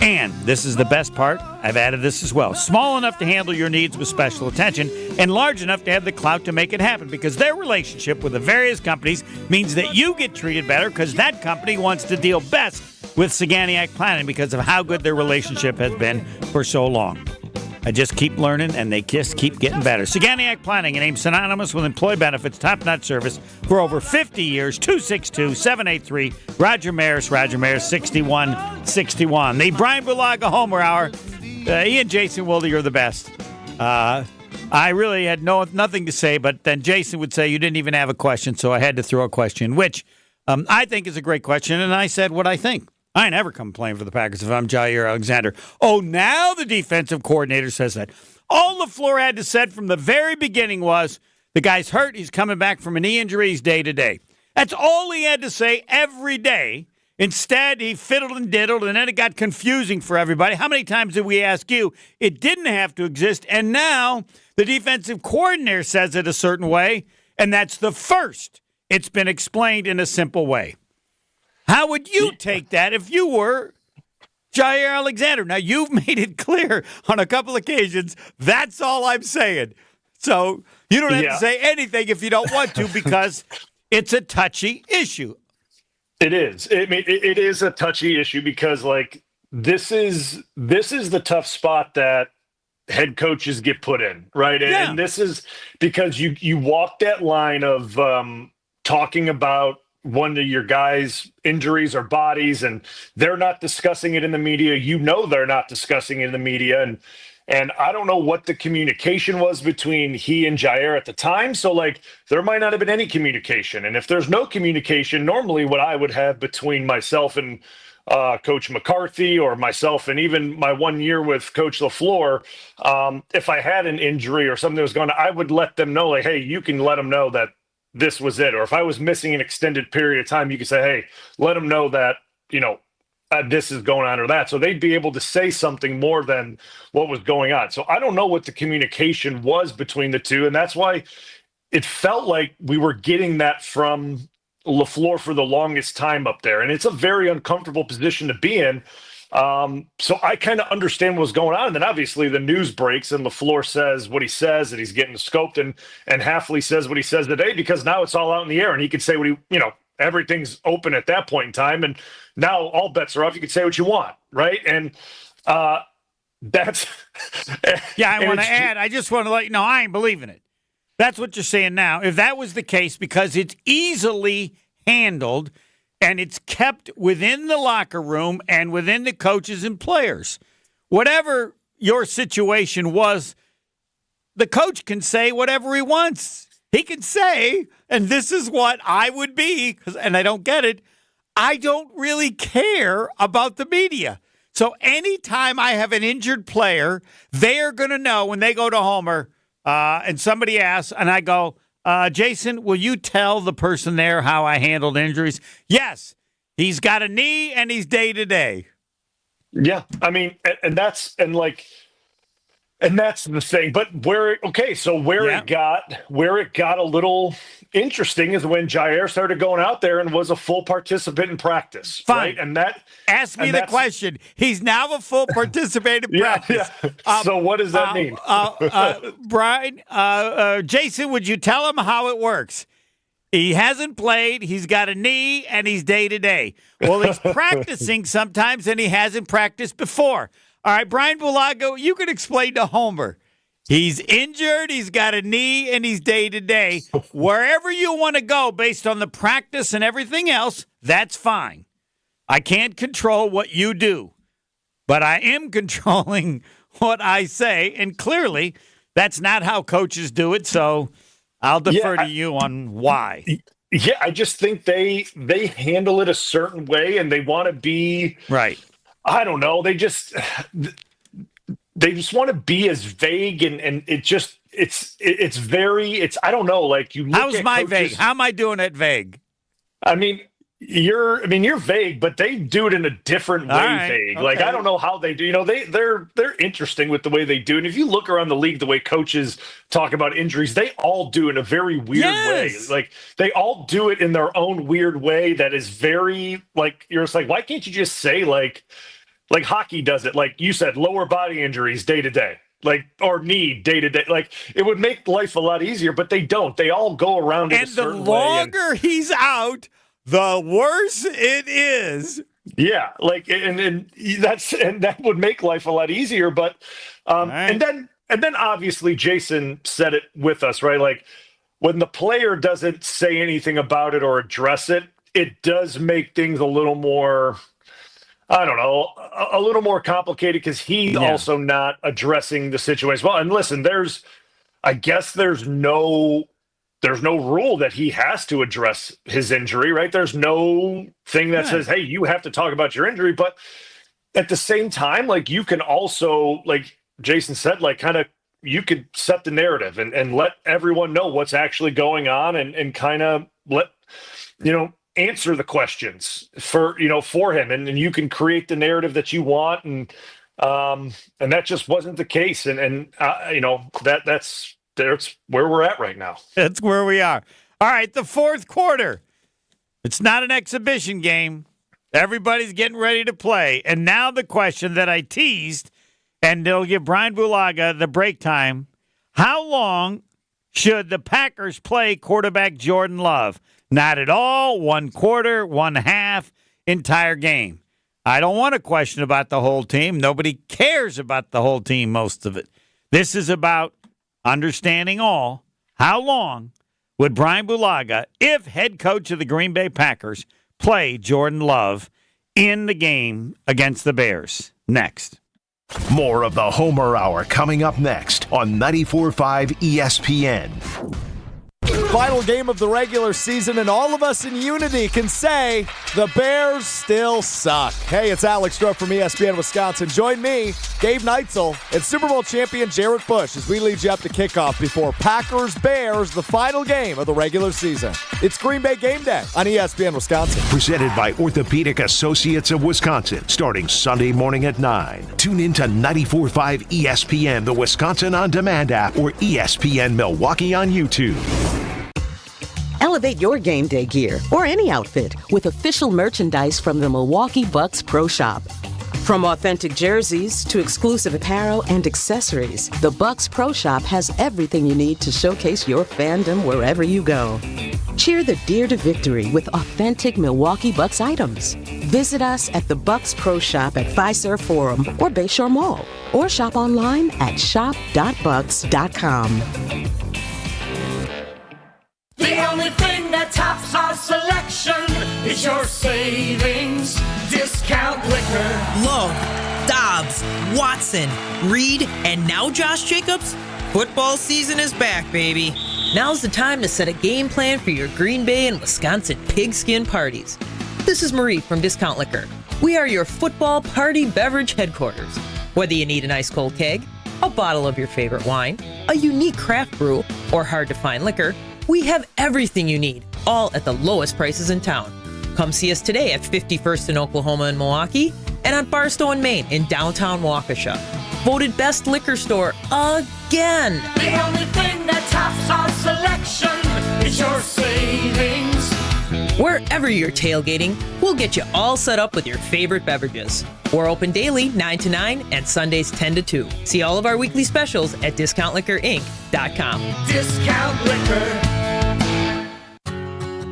And this is the best part. I've added this as well. Small enough to handle your needs with special attention and large enough to have the clout to make it happen because their relationship with the various companies means that you get treated better because that company wants to deal best with Saganiac Planning because of how good their relationship has been for so long. I just keep learning, and they just keep getting better. Saganiac Planning, a name synonymous with employee benefits, top-notch service for over 50 years. 262-783. Roger Maris, 6161. The Brian Bulaga Homer Hour. He and Jason Wilde are the best. I really had nothing to say, but then Jason would say you didn't even have a question, so I had to throw a question, which I think is a great question, and I said what I think. I ain't ever come playing for the Packers if I'm Jaire Alexander. Oh, now the defensive coordinator says that. All LaFleur had to say from the very beginning was, the guy's hurt, he's coming back from a knee injury, he's day to day. That's all he had to say every day. Instead, he fiddled and diddled, and then it got confusing for everybody. How many times did we ask you? It didn't have to exist, and now the defensive coordinator says it a certain way, and that's the first it's been explained in a simple way. How would you take that if you were Jaire Alexander? Now, you've made it clear on a couple occasions. That's all I'm saying. So you don't have to say anything if you don't want to, because it's a touchy issue. It is. It is a touchy issue because, like, this is the tough spot that head coaches get put in, right? And this is because you walk that line of talking about one of your guys' injuries or bodies, and they're not discussing it in the media. You know they're not discussing it in the media, and I don't know what the communication was between he and Jaire at the time. So, like, there might not have been any communication. And if there's no communication, normally what I would have between myself and Coach McCarthy, or myself and even my 1 year with Coach LaFleur, if I had an injury or something that was going on, I would let them know, like, hey, you can let them know that this was it. Or if I was missing an extended period of time, you could say, hey, let them know that, this is going on or that. So they'd be able to say something more than what was going on. So I don't know what the communication was between the two. And that's why it felt like we were getting that from LaFleur for the longest time up there. And it's a very uncomfortable position to be in. So I kind of understand what's going on. And then obviously the news breaks and LaFleur says what he says, and he's getting scoped, and Hafley says what he says today, because now it's all out in the air and he can say what everything's open at that point in time. And now all bets are off. You can say what you want. Right. And, that's, I want to add, I just want to let you know, I ain't believing it. That's what you're saying now. If that was the case, because it's easily handled and it's kept within the locker room and within the coaches and players, whatever your situation was, the coach can say whatever he wants. He can say, and this is what I would be, and I don't get it, I don't really care about the media. So anytime I have an injured player, they are going to know when they go to Homer, and somebody asks, and I go, Jason, will you tell the person there how I handled injuries? Yes, he's got a knee and he's day-to-day. Yeah, I mean, and that's the thing. But where it got a little interesting is when Jaire started going out there and was a full participant in practice. Fine. Right? Ask me the question. He's now a full participant in practice. Yeah. So what does that mean? Brian, Jason, would you tell him how it works? He hasn't played. He's got a knee, and he's day-to-day. Well, he's practicing sometimes, and he hasn't practiced before. All right, Brian Bulaga, you can explain to Homer. He's injured, he's got a knee, and he's day-to-day. Wherever you want to go based on the practice and everything else, that's fine. I can't control what you do, but I am controlling what I say, and clearly that's not how coaches do it, so I'll defer to you on why. Yeah, I just think they handle it a certain way, and they want to be right. I don't know. They just want to be as vague, and it's very I don't know. Like, you look how's at my coaches, vague? How am I doing it vague? I mean, you're vague, but they do it in a different way. Right, vague. okay. Like, I don't know how they do. They're interesting with the way they do. And if you look around the league, the way coaches talk about injuries, they all do it in a very weird way. Like, they all do it in their own weird way that is very, like, you're just like, why can't you just say like hockey does it? Like you said, lower body injuries day to day, like, or knee day to day. Like, it would make life a lot easier, but they don't. They all go around it a certain way. And the longer he's out, the worse it is. Yeah, like, and that would make life a lot easier. But and then obviously Jason said it with us, right? Like, when the player doesn't say anything about it or address it, it does make things a little more, I don't know, a little more complicated, because he's also not addressing the situation well. And listen, I guess there's no rule that he has to address his injury, right? There's no thing that says, hey, you have to talk about your injury. But at the same time, like, you can also, like Jason said, like, kind of, you could set the narrative and let everyone know what's actually going on, and kind of let, answer the questions for him, and you can create the narrative that you want, and that just wasn't the case, and that's where we're at right now. That's where we are. All right, the fourth quarter. It's not an exhibition game. Everybody's getting ready to play. And now the question that I teased, and they'll give Bryan Bulaga the break time. How long should the Packers play quarterback Jordan Love? Not at all, 1 quarter, 1 half, entire game. I don't want a question about the whole team. Nobody cares about the whole team, most of it. This is about understanding all. How long would Bryan Bulaga, if head coach of the Green Bay Packers, play Jordan Love in the game against the Bears? Next. More of the Homer Hour coming up next on 94.5 ESPN. Final game of the regular season, and all of us in unity can say the Bears still suck. Hey, it's Alex Stroh from ESPN Wisconsin. Join me, Dave Neitzel, and Super Bowl champion Jarrett Bush as we lead you up to kickoff before Packers-Bears, the final game of the regular season. It's Green Bay Game Day on ESPN Wisconsin. Presented by Orthopedic Associates of Wisconsin, starting Sunday morning at 9. Tune in to 94.5 ESPN, the Wisconsin On Demand app, or ESPN Milwaukee on YouTube. Elevate your game day gear or any outfit with official merchandise from the Milwaukee Bucks Pro Shop. From authentic jerseys to exclusive apparel and accessories, the Bucks Pro Shop has everything you need to showcase your fandom wherever you go. Cheer the deer to victory with authentic Milwaukee Bucks items. Visit us at the Bucks Pro Shop at Fiserv Forum or Bayshore Mall, or shop online at shop.bucks.com. The only thing that tops our selection is your savings discount liquor. Lowe, Dobbs, Watson, Reed, and now Josh Jacobs? Football season is back, baby. Now's the time to set a game plan for your Green Bay and Wisconsin pigskin parties. This is Marie from Discount Liquor. We are your football party beverage headquarters. Whether you need an ice cold keg, a bottle of your favorite wine, a unique craft brew, or hard-to-find liquor, we have everything you need, all at the lowest prices in town. Come see us today at 51st in Oklahoma and Milwaukee, and on Barstow and Main in downtown Waukesha. Voted best liquor store again. The only thing that tops our selection is your savings. Wherever you're tailgating, we'll get you all set up with your favorite beverages. We're open daily 9 to 9 and Sundays 10 to 2. See all of our weekly specials at DiscountLiquorInc.com. Discount Liquor.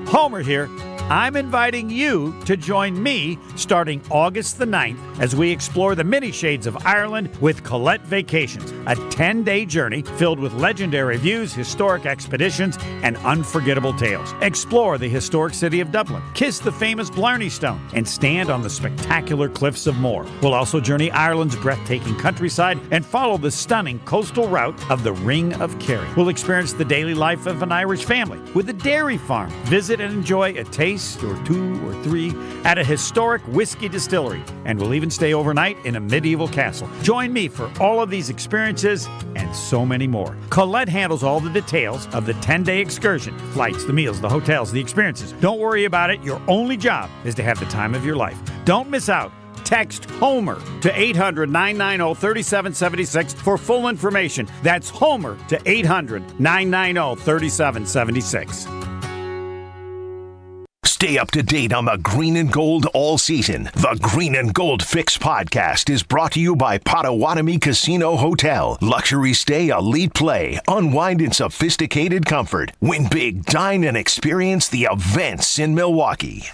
Homer here. I'm inviting you to join me starting August the 9th as we explore the many shades of Ireland with Colette Vacations, a 10-day journey filled with legendary views, historic expeditions, and unforgettable tales. Explore the historic city of Dublin, kiss the famous Blarney Stone, and stand on the spectacular cliffs of Moher. We'll also journey Ireland's breathtaking countryside and follow the stunning coastal route of the Ring of Kerry. We'll experience the daily life of an Irish family with a dairy farm. Visit and enjoy a taste or 2 or 3 at a historic whiskey distillery, and we'll even stay overnight in a medieval castle. Join me for all of these experiences and so many more. Colette handles all the details of the 10-day excursion: flights, the meals, the hotels, the experiences. Don't worry about it. Your only job is to have the time of your life. Don't miss out. Text HOMER to 800-990-3776 for full information. That's HOMER to 800-990-3776. Stay up to date on the green and gold all season. The Green and Gold Fix podcast is brought to you by Potawatomi Casino Hotel. Luxury stay, elite play, unwind in sophisticated comfort. Win big, dine, and experience the events in Milwaukee.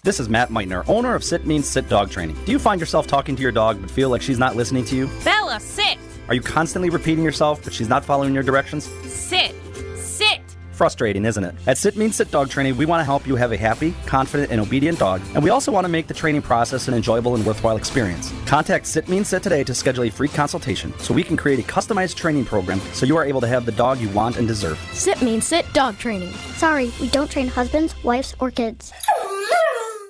This is Matt Meitner, owner of Sit Means Sit Dog Training. Do you find yourself talking to your dog but feel like she's not listening to you? Bella, sit! Are you constantly repeating yourself but she's not following your directions? Sit! Sit! Frustrating, isn't it? At Sit Means Sit Dog Training, we want to help you have a happy, confident, and obedient dog, and we also want to make the training process an enjoyable and worthwhile experience. Contact Sit Means Sit today to schedule a free consultation so we can create a customized training program so you are able to have the dog you want and deserve. Sit Means Sit Dog Training. Sorry, we don't train husbands, wives, or kids.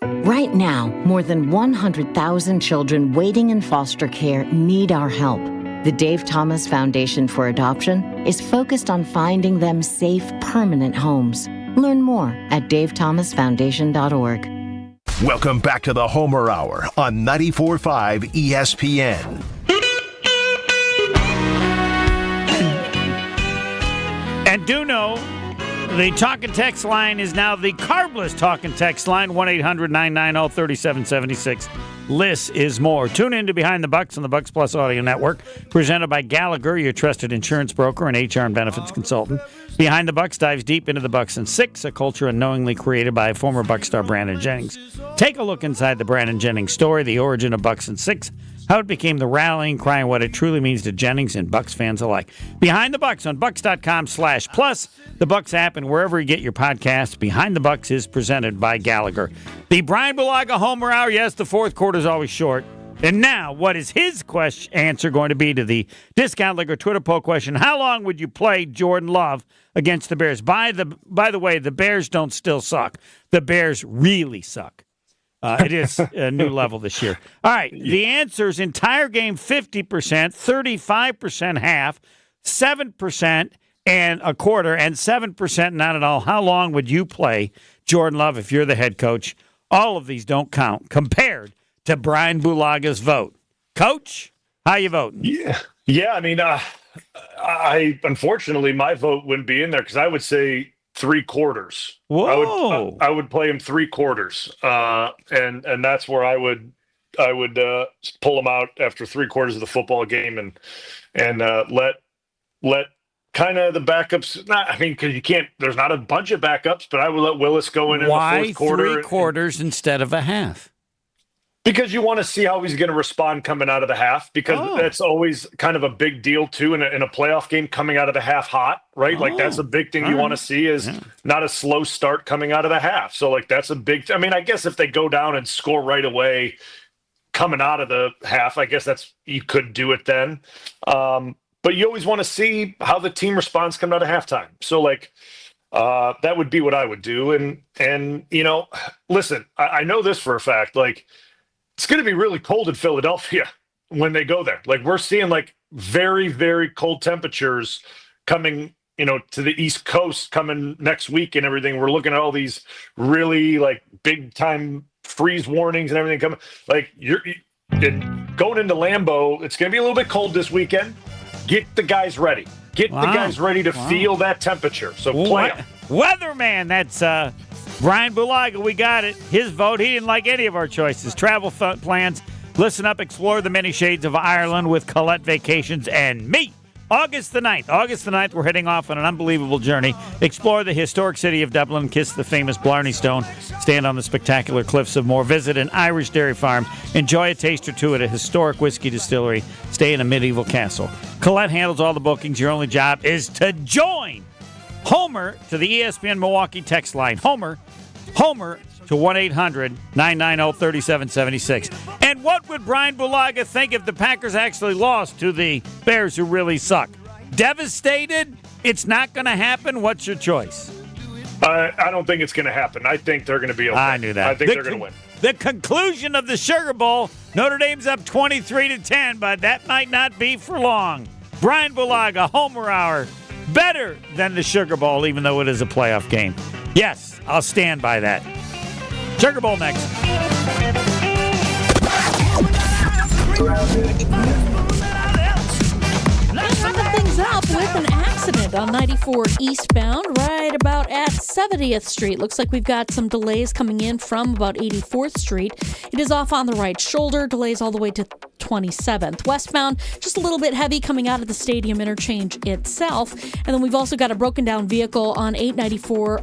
Right now, more than 100,000 children waiting in foster care need our help. The Dave Thomas Foundation for Adoption is focused on finding them safe, permanent homes. Learn more at davethomasfoundation.org. Welcome back to the Homer Hour on 94.5 ESPN. And do know The talk and text line is now the carbless talk and text line, 1-800-990-3776. Less is more. Tune in to Behind the Bucks on the Bucks Plus Audio Network, presented by Gallagher, your trusted insurance broker and HR and benefits consultant. Behind the Bucks dives deep into the Bucks and Six, a culture unknowingly created by former Bucks star Brandon Jennings. Take a look inside the Brandon Jennings story, the origin of Bucks and Six, how it became the rallying cry and what it truly means to Jennings and Bucks fans alike. Behind the Bucks on Bucks.com/plus, the Bucks app, and wherever you get your podcasts. Behind the Bucks is presented by Gallagher. The Bryan Bulaga Homer Hour. Yes, the fourth quarter is always short. And now, what is his answer going to be to the Discount Liquor Twitter poll question? How long would you play Jordan Love against the Bears? By the way, the Bears don't still suck. The Bears really suck. It is a new level this year. All right, the answers: entire game 50%, 35% half, 7% and a quarter, and 7% not at all. How long would you play Jordan Love if you're the head coach? All of these don't count compared to Bryan Bulaga's vote. Coach, how you voting? Yeah. I mean, I unfortunately my vote wouldn't be in there because I would say 3/4. Whoa! I would play him 3/4, and that's where I would pull him out after 3/4 of the football game and let kind of the backups. Because you can't. There's not a bunch of backups, but I would let Willis go in the fourth quarter. Why 3/4 instead of a half? Because you want to see how he's going to respond coming out of the half, because that's always kind of a big deal, too, in a playoff game, coming out of the half hot, right? Like, that's a big thing you want to see is not a slow start coming out of the half. So, like, that's a big – I mean, I guess if they go down and score right away coming out of the half, I guess you could do it then. But you always want to see how the team responds coming out of halftime. So, like, that would be what I would do. And you know, listen, I know this for a fact, like – it's going to be really cold in Philadelphia when they go there. Like, we're seeing like very, very cold temperatures coming, to the East Coast coming next week and everything. We're looking at all these really like big time freeze warnings and everything coming. Like, going into Lambeau, it's going to be a little bit cold this weekend. Get the guys ready. Get the guys ready to feel that temperature. So play them. Weatherman, that's Bryan Bulaga. We got it. His vote. He didn't like any of our choices. Travel plans. Listen up. Explore the many shades of Ireland with Colette Vacations and me. August the 9th, we're heading off on an unbelievable journey. Explore the historic city of Dublin, kiss the famous Blarney Stone, stand on the spectacular cliffs of Moher, visit an Irish dairy farm, enjoy a taste or two at a historic whiskey distillery, stay in a medieval castle. Colette handles all the bookings. Your only job is to join Homer to the ESPN Milwaukee text line. Homer to 1-800-990-3776. And what would Bryan Bulaga think if the Packers actually lost to the Bears, who really suck? Devastated? It's not going to happen? What's your choice? I don't think it's going to happen. I think they're going to be okay. I knew that. I think they're going to win. The conclusion of the Sugar Bowl, Notre Dame's up 23-10, but that might not be for long. Bryan Bulaga, Homer Hour. Better than the Sugar Bowl, even though it is a playoff game. Yes, I'll stand by that. Sugar Bowl next. Wrapping things up with an accident on 94 eastbound, right about at 70th Street. Looks like we've got some delays coming in from about 84th Street. It is off on the right shoulder, delays all the way to 27th. Westbound, just a little bit heavy coming out of the stadium interchange itself. And then we've also got a broken down vehicle on 94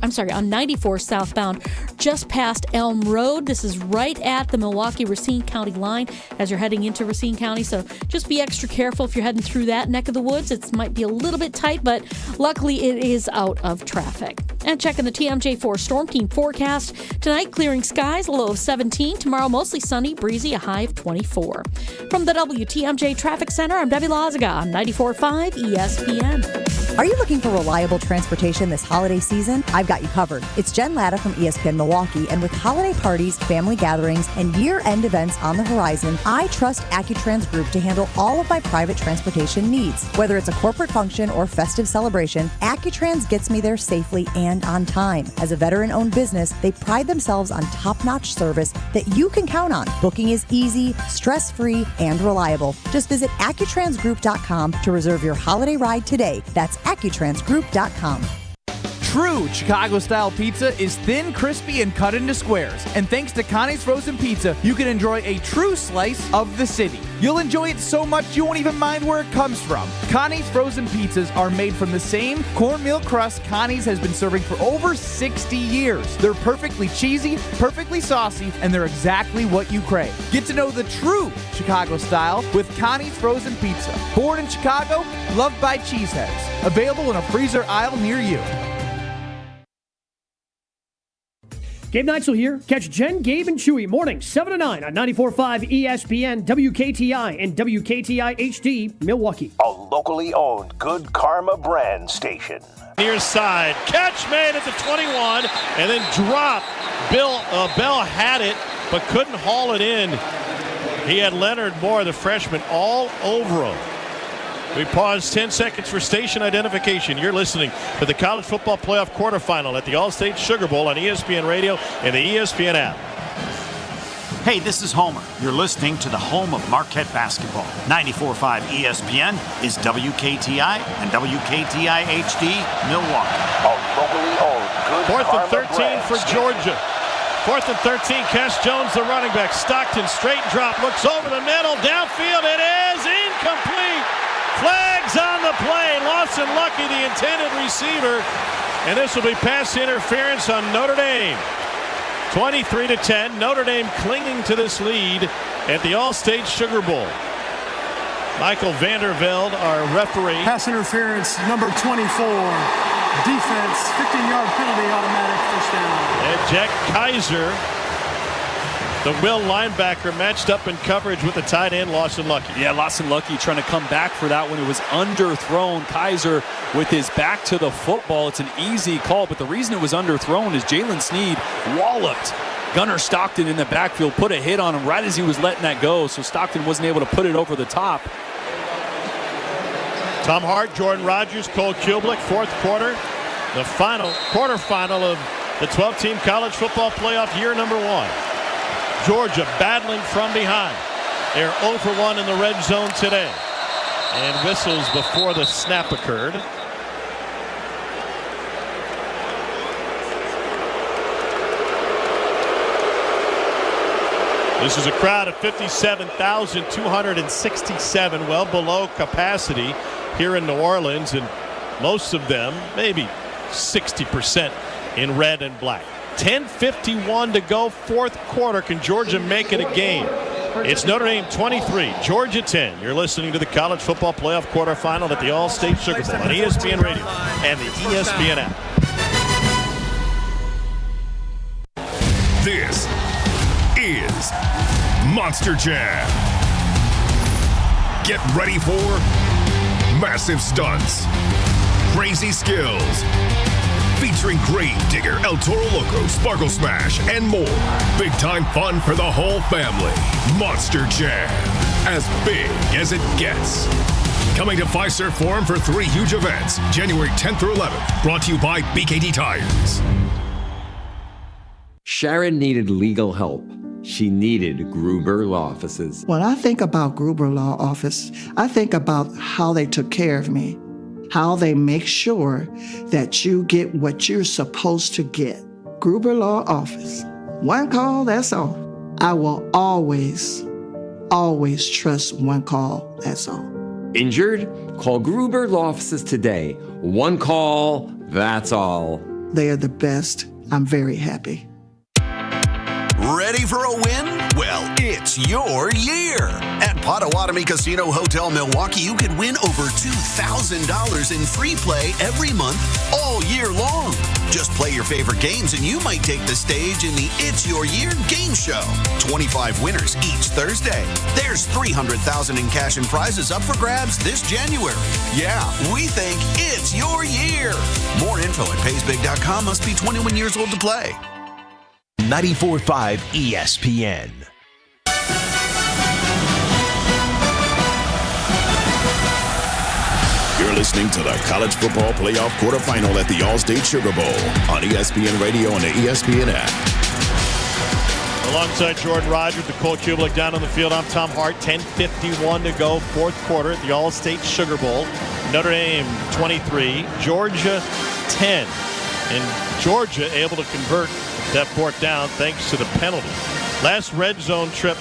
southbound, just past Elm Road. This is right at the Milwaukee-Racine County line as you're heading into Racine County. So just be extra careful if you're heading through that neck of the woods. It might be a little bit tight, but luckily it is out of traffic. And checking the TMJ4 Storm Team forecast. Tonight, clearing skies, a low of 17. Tomorrow, mostly sunny, breezy, a high of 24. From the WTMJ Traffic Center, I'm Debbie Loziga on 94.5 ESPN. Are you looking for reliable transportation this holiday season? I've got you covered. It's Jen Latta from ESPN Milwaukee, and with holiday parties, family gatherings, and year-end events on the horizon, I trust AccuTrans Group to handle all of my private transportation needs. Whether it's a corporate function or festive celebration, AccuTrans gets me there safely and on time. As a veteran-owned business, they pride themselves on top-notch service that you can count on. Booking is easy, stress-free, and reliable. Just visit AccuTransGroup.com to reserve your holiday ride today. That's AccuTransGroup.com. True Chicago-style pizza is thin, crispy, and cut into squares. And thanks to Connie's Frozen Pizza, you can enjoy a true slice of the city. You'll enjoy it so much you won't even mind where it comes from. Connie's Frozen Pizzas are made from the same cornmeal crust Connie's has been serving for over 60 years. They're perfectly cheesy, perfectly saucy, and they're exactly what you crave. Get to know the true Chicago style with Connie's Frozen Pizza. Born in Chicago, loved by cheeseheads. Available in a freezer aisle near you. Gabe Neitzel here. Catch Jen, Gabe, and Chewy mornings 7 to 9 on 94.5 ESPN, WKTI, and WKTI HD, Milwaukee. A locally owned Good Karma brand station. Near side. Catch made at the 21 and then drop. Bell had it but couldn't haul it in. He had Leonard Moore, the freshman, all over him. We pause 10 seconds for station identification. You're listening to the College Football Playoff Quarterfinal at the All-State Sugar Bowl on ESPN Radio and the ESPN app. Hey, this is Homer. You're listening to the home of Marquette basketball. 94.5 ESPN is WKTI and WKTI HD, Milwaukee. A locally owned Good Fourth and Karma 13 for Georgia. Fourth and 13, Cash Jones, the running back. Stockton, straight drop, looks over the middle, downfield. It is incomplete. Flags on the play. Lawson Lucky, the intended receiver. And this will be pass interference on Notre Dame. 23-10. Notre Dame clinging to this lead at the All-State Sugar Bowl. Michael Vandervelde, our referee. Pass interference, number 24. Defense, 15-yard penalty, automatic first down. And Jack Kaiser, the Will linebacker, matched up in coverage with the tight end, Lawson Lucky. Yeah, Lawson Lucky trying to come back for that one. It was underthrown. Kaiser with his back to the football. It's an easy call, but the reason it was underthrown is Jalen Sneed walloped Gunnar Stockton in the backfield, put a hit on him right as he was letting that go, so Stockton wasn't able to put it over the top. Tom Hart, Jordan Rogers, Cole Kublik, fourth quarter. The quarterfinal of the 12-team college football playoff year number 1. Georgia battling from behind. They're 0 for 1 in the red zone today. And whistles before the snap occurred. This is a crowd of 57,267, well below capacity here in New Orleans, and most of them, maybe 60%, in red and black. 10:51 to go, fourth quarter. Can Georgia make it a game? It's Notre Dame 23, Georgia 10. You're listening to the College Football Playoff Quarterfinal at the All-State Sugar Bowl on ESPN Radio and the ESPN app. This is Monster Jam. Get ready for massive stunts, crazy skills, featuring Gravedigger, El Toro Loco, Sparkle Smash, and more. Big time fun for the whole family. Monster Jam, as big as it gets. Coming to Fiserv Forum for 3 huge events, January 10th through 11th. Brought to you by BKD Tires. Sharon needed legal help. She needed Gruber Law Offices. When I think about Gruber Law Office, I think about how they took care of me, how they make sure that you get what you're supposed to get. Gruber Law Office. One call, that's all. I will always, always trust one call, that's all. Injured? Call Gruber Law Offices today. One call, that's all. They are the best. I'm very happy. Ready for a win? Well, it's your year. At Potawatomi Casino Hotel Milwaukee, you could win over $2,000 in free play every month all year long. Just play your favorite games and you might take the stage in the It's Your Year game show. 25 winners each Thursday. There's $300,000 in cash and prizes up for grabs this January. Yeah, we think it's your year. More info at paysbig.com. Must be 21 years old to play. 94.5 ESPN. You're listening to the College Football Playoff Quarterfinal at the All-State Sugar Bowl on ESPN Radio and the ESPN app. Alongside Jordan Rogers, the Cole Kublik down on the field. I'm Tom Hart. 10:51 to go, fourth quarter at the All-State Sugar Bowl. Notre Dame 23, Georgia 10. And Georgia able to convert that fourth down thanks to the penalty. Last red zone trip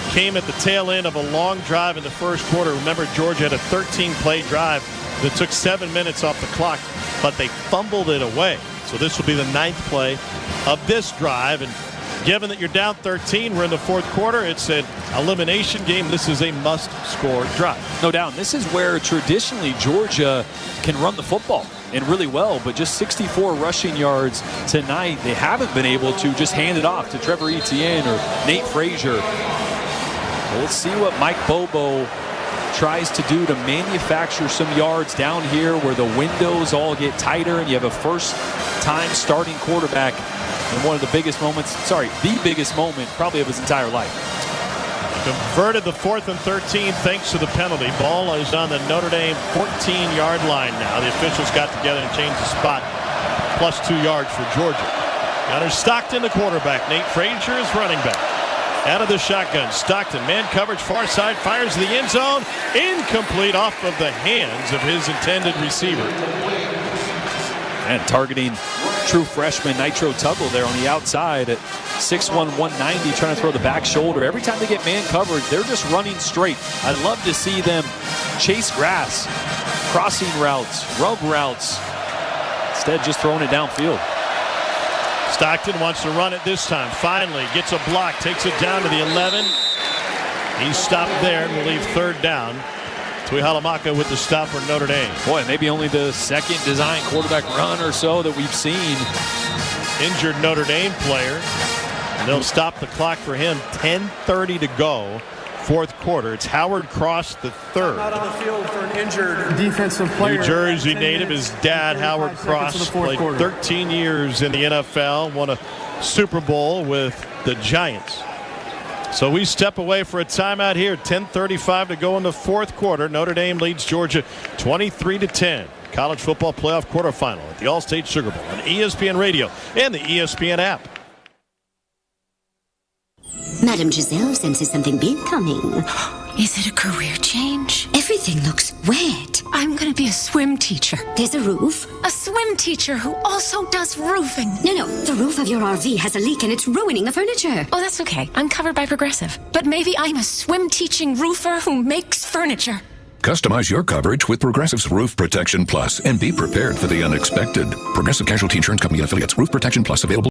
came at the tail end of a long drive in the first quarter. Remember, Georgia had a 13-play drive that took 7 minutes off the clock, but they fumbled it away. So this will be the 9th play of this drive. And given that you're down 13, we're in the fourth quarter, it's an elimination game. This is a must-score drive. No doubt. This is where traditionally Georgia can run the football and really well, but just 64 rushing yards tonight. They haven't been able to just hand it off to Trevor Etienne or Nate Frazier. Well, let's see what Mike Bobo tries to do to manufacture some yards down here where the windows all get tighter and you have a first-time starting quarterback in one of the biggest moments, the biggest moment probably of his entire life. Converted the 4th and 13 thanks to the penalty. Ball is on the Notre Dame 14-yard line now. The officials got together and changed the spot. Plus 2 yards for Georgia. Gunnar Stockton, the quarterback. Nate Frazier is running back. Out of the shotgun, Stockton, man coverage, far side, fires to the end zone. Incomplete off of the hands of his intended receiver. And targeting true freshman Nitro Tuggle there on the outside at 6'1", 190, trying to throw the back shoulder. Every time they get man coverage, they're just running straight. I'd love to see them chase grass, crossing routes, rub routes. Instead, just throwing it downfield. Stockton wants to run it this time. Finally gets a block, takes it down to the 11. He's stopped there and will leave third down. Tuihalamaka with the stop for Notre Dame. Boy, maybe only the second design quarterback run or so that we've seen. Injured Notre Dame player. And they'll stop the clock for him. 10:30 to go. Fourth quarter. It's Howard Cross the third. Out on the field for an injured defensive player. New Jersey native. His dad, Howard Cross, played 13 years in the NFL. Won a Super Bowl with the Giants. So we step away for a timeout here. 10:35 to go in the fourth quarter. Notre Dame leads Georgia 23-10. College football playoff quarterfinal at the All-State Sugar Bowl on ESPN Radio and the ESPN app. Madam Giselle senses something big coming. Is it a career change? Everything looks wet. I'm going to be a swim teacher. There's a roof. A swim teacher who also does roofing. No, the roof of your RV has a leak and it's ruining the furniture. Oh, that's okay. I'm covered by Progressive. But maybe I'm a swim teaching roofer who makes furniture. Customize your coverage with Progressive's Roof Protection Plus and be prepared for the unexpected. Progressive Casualty Insurance Company and affiliates. Roof Protection Plus available.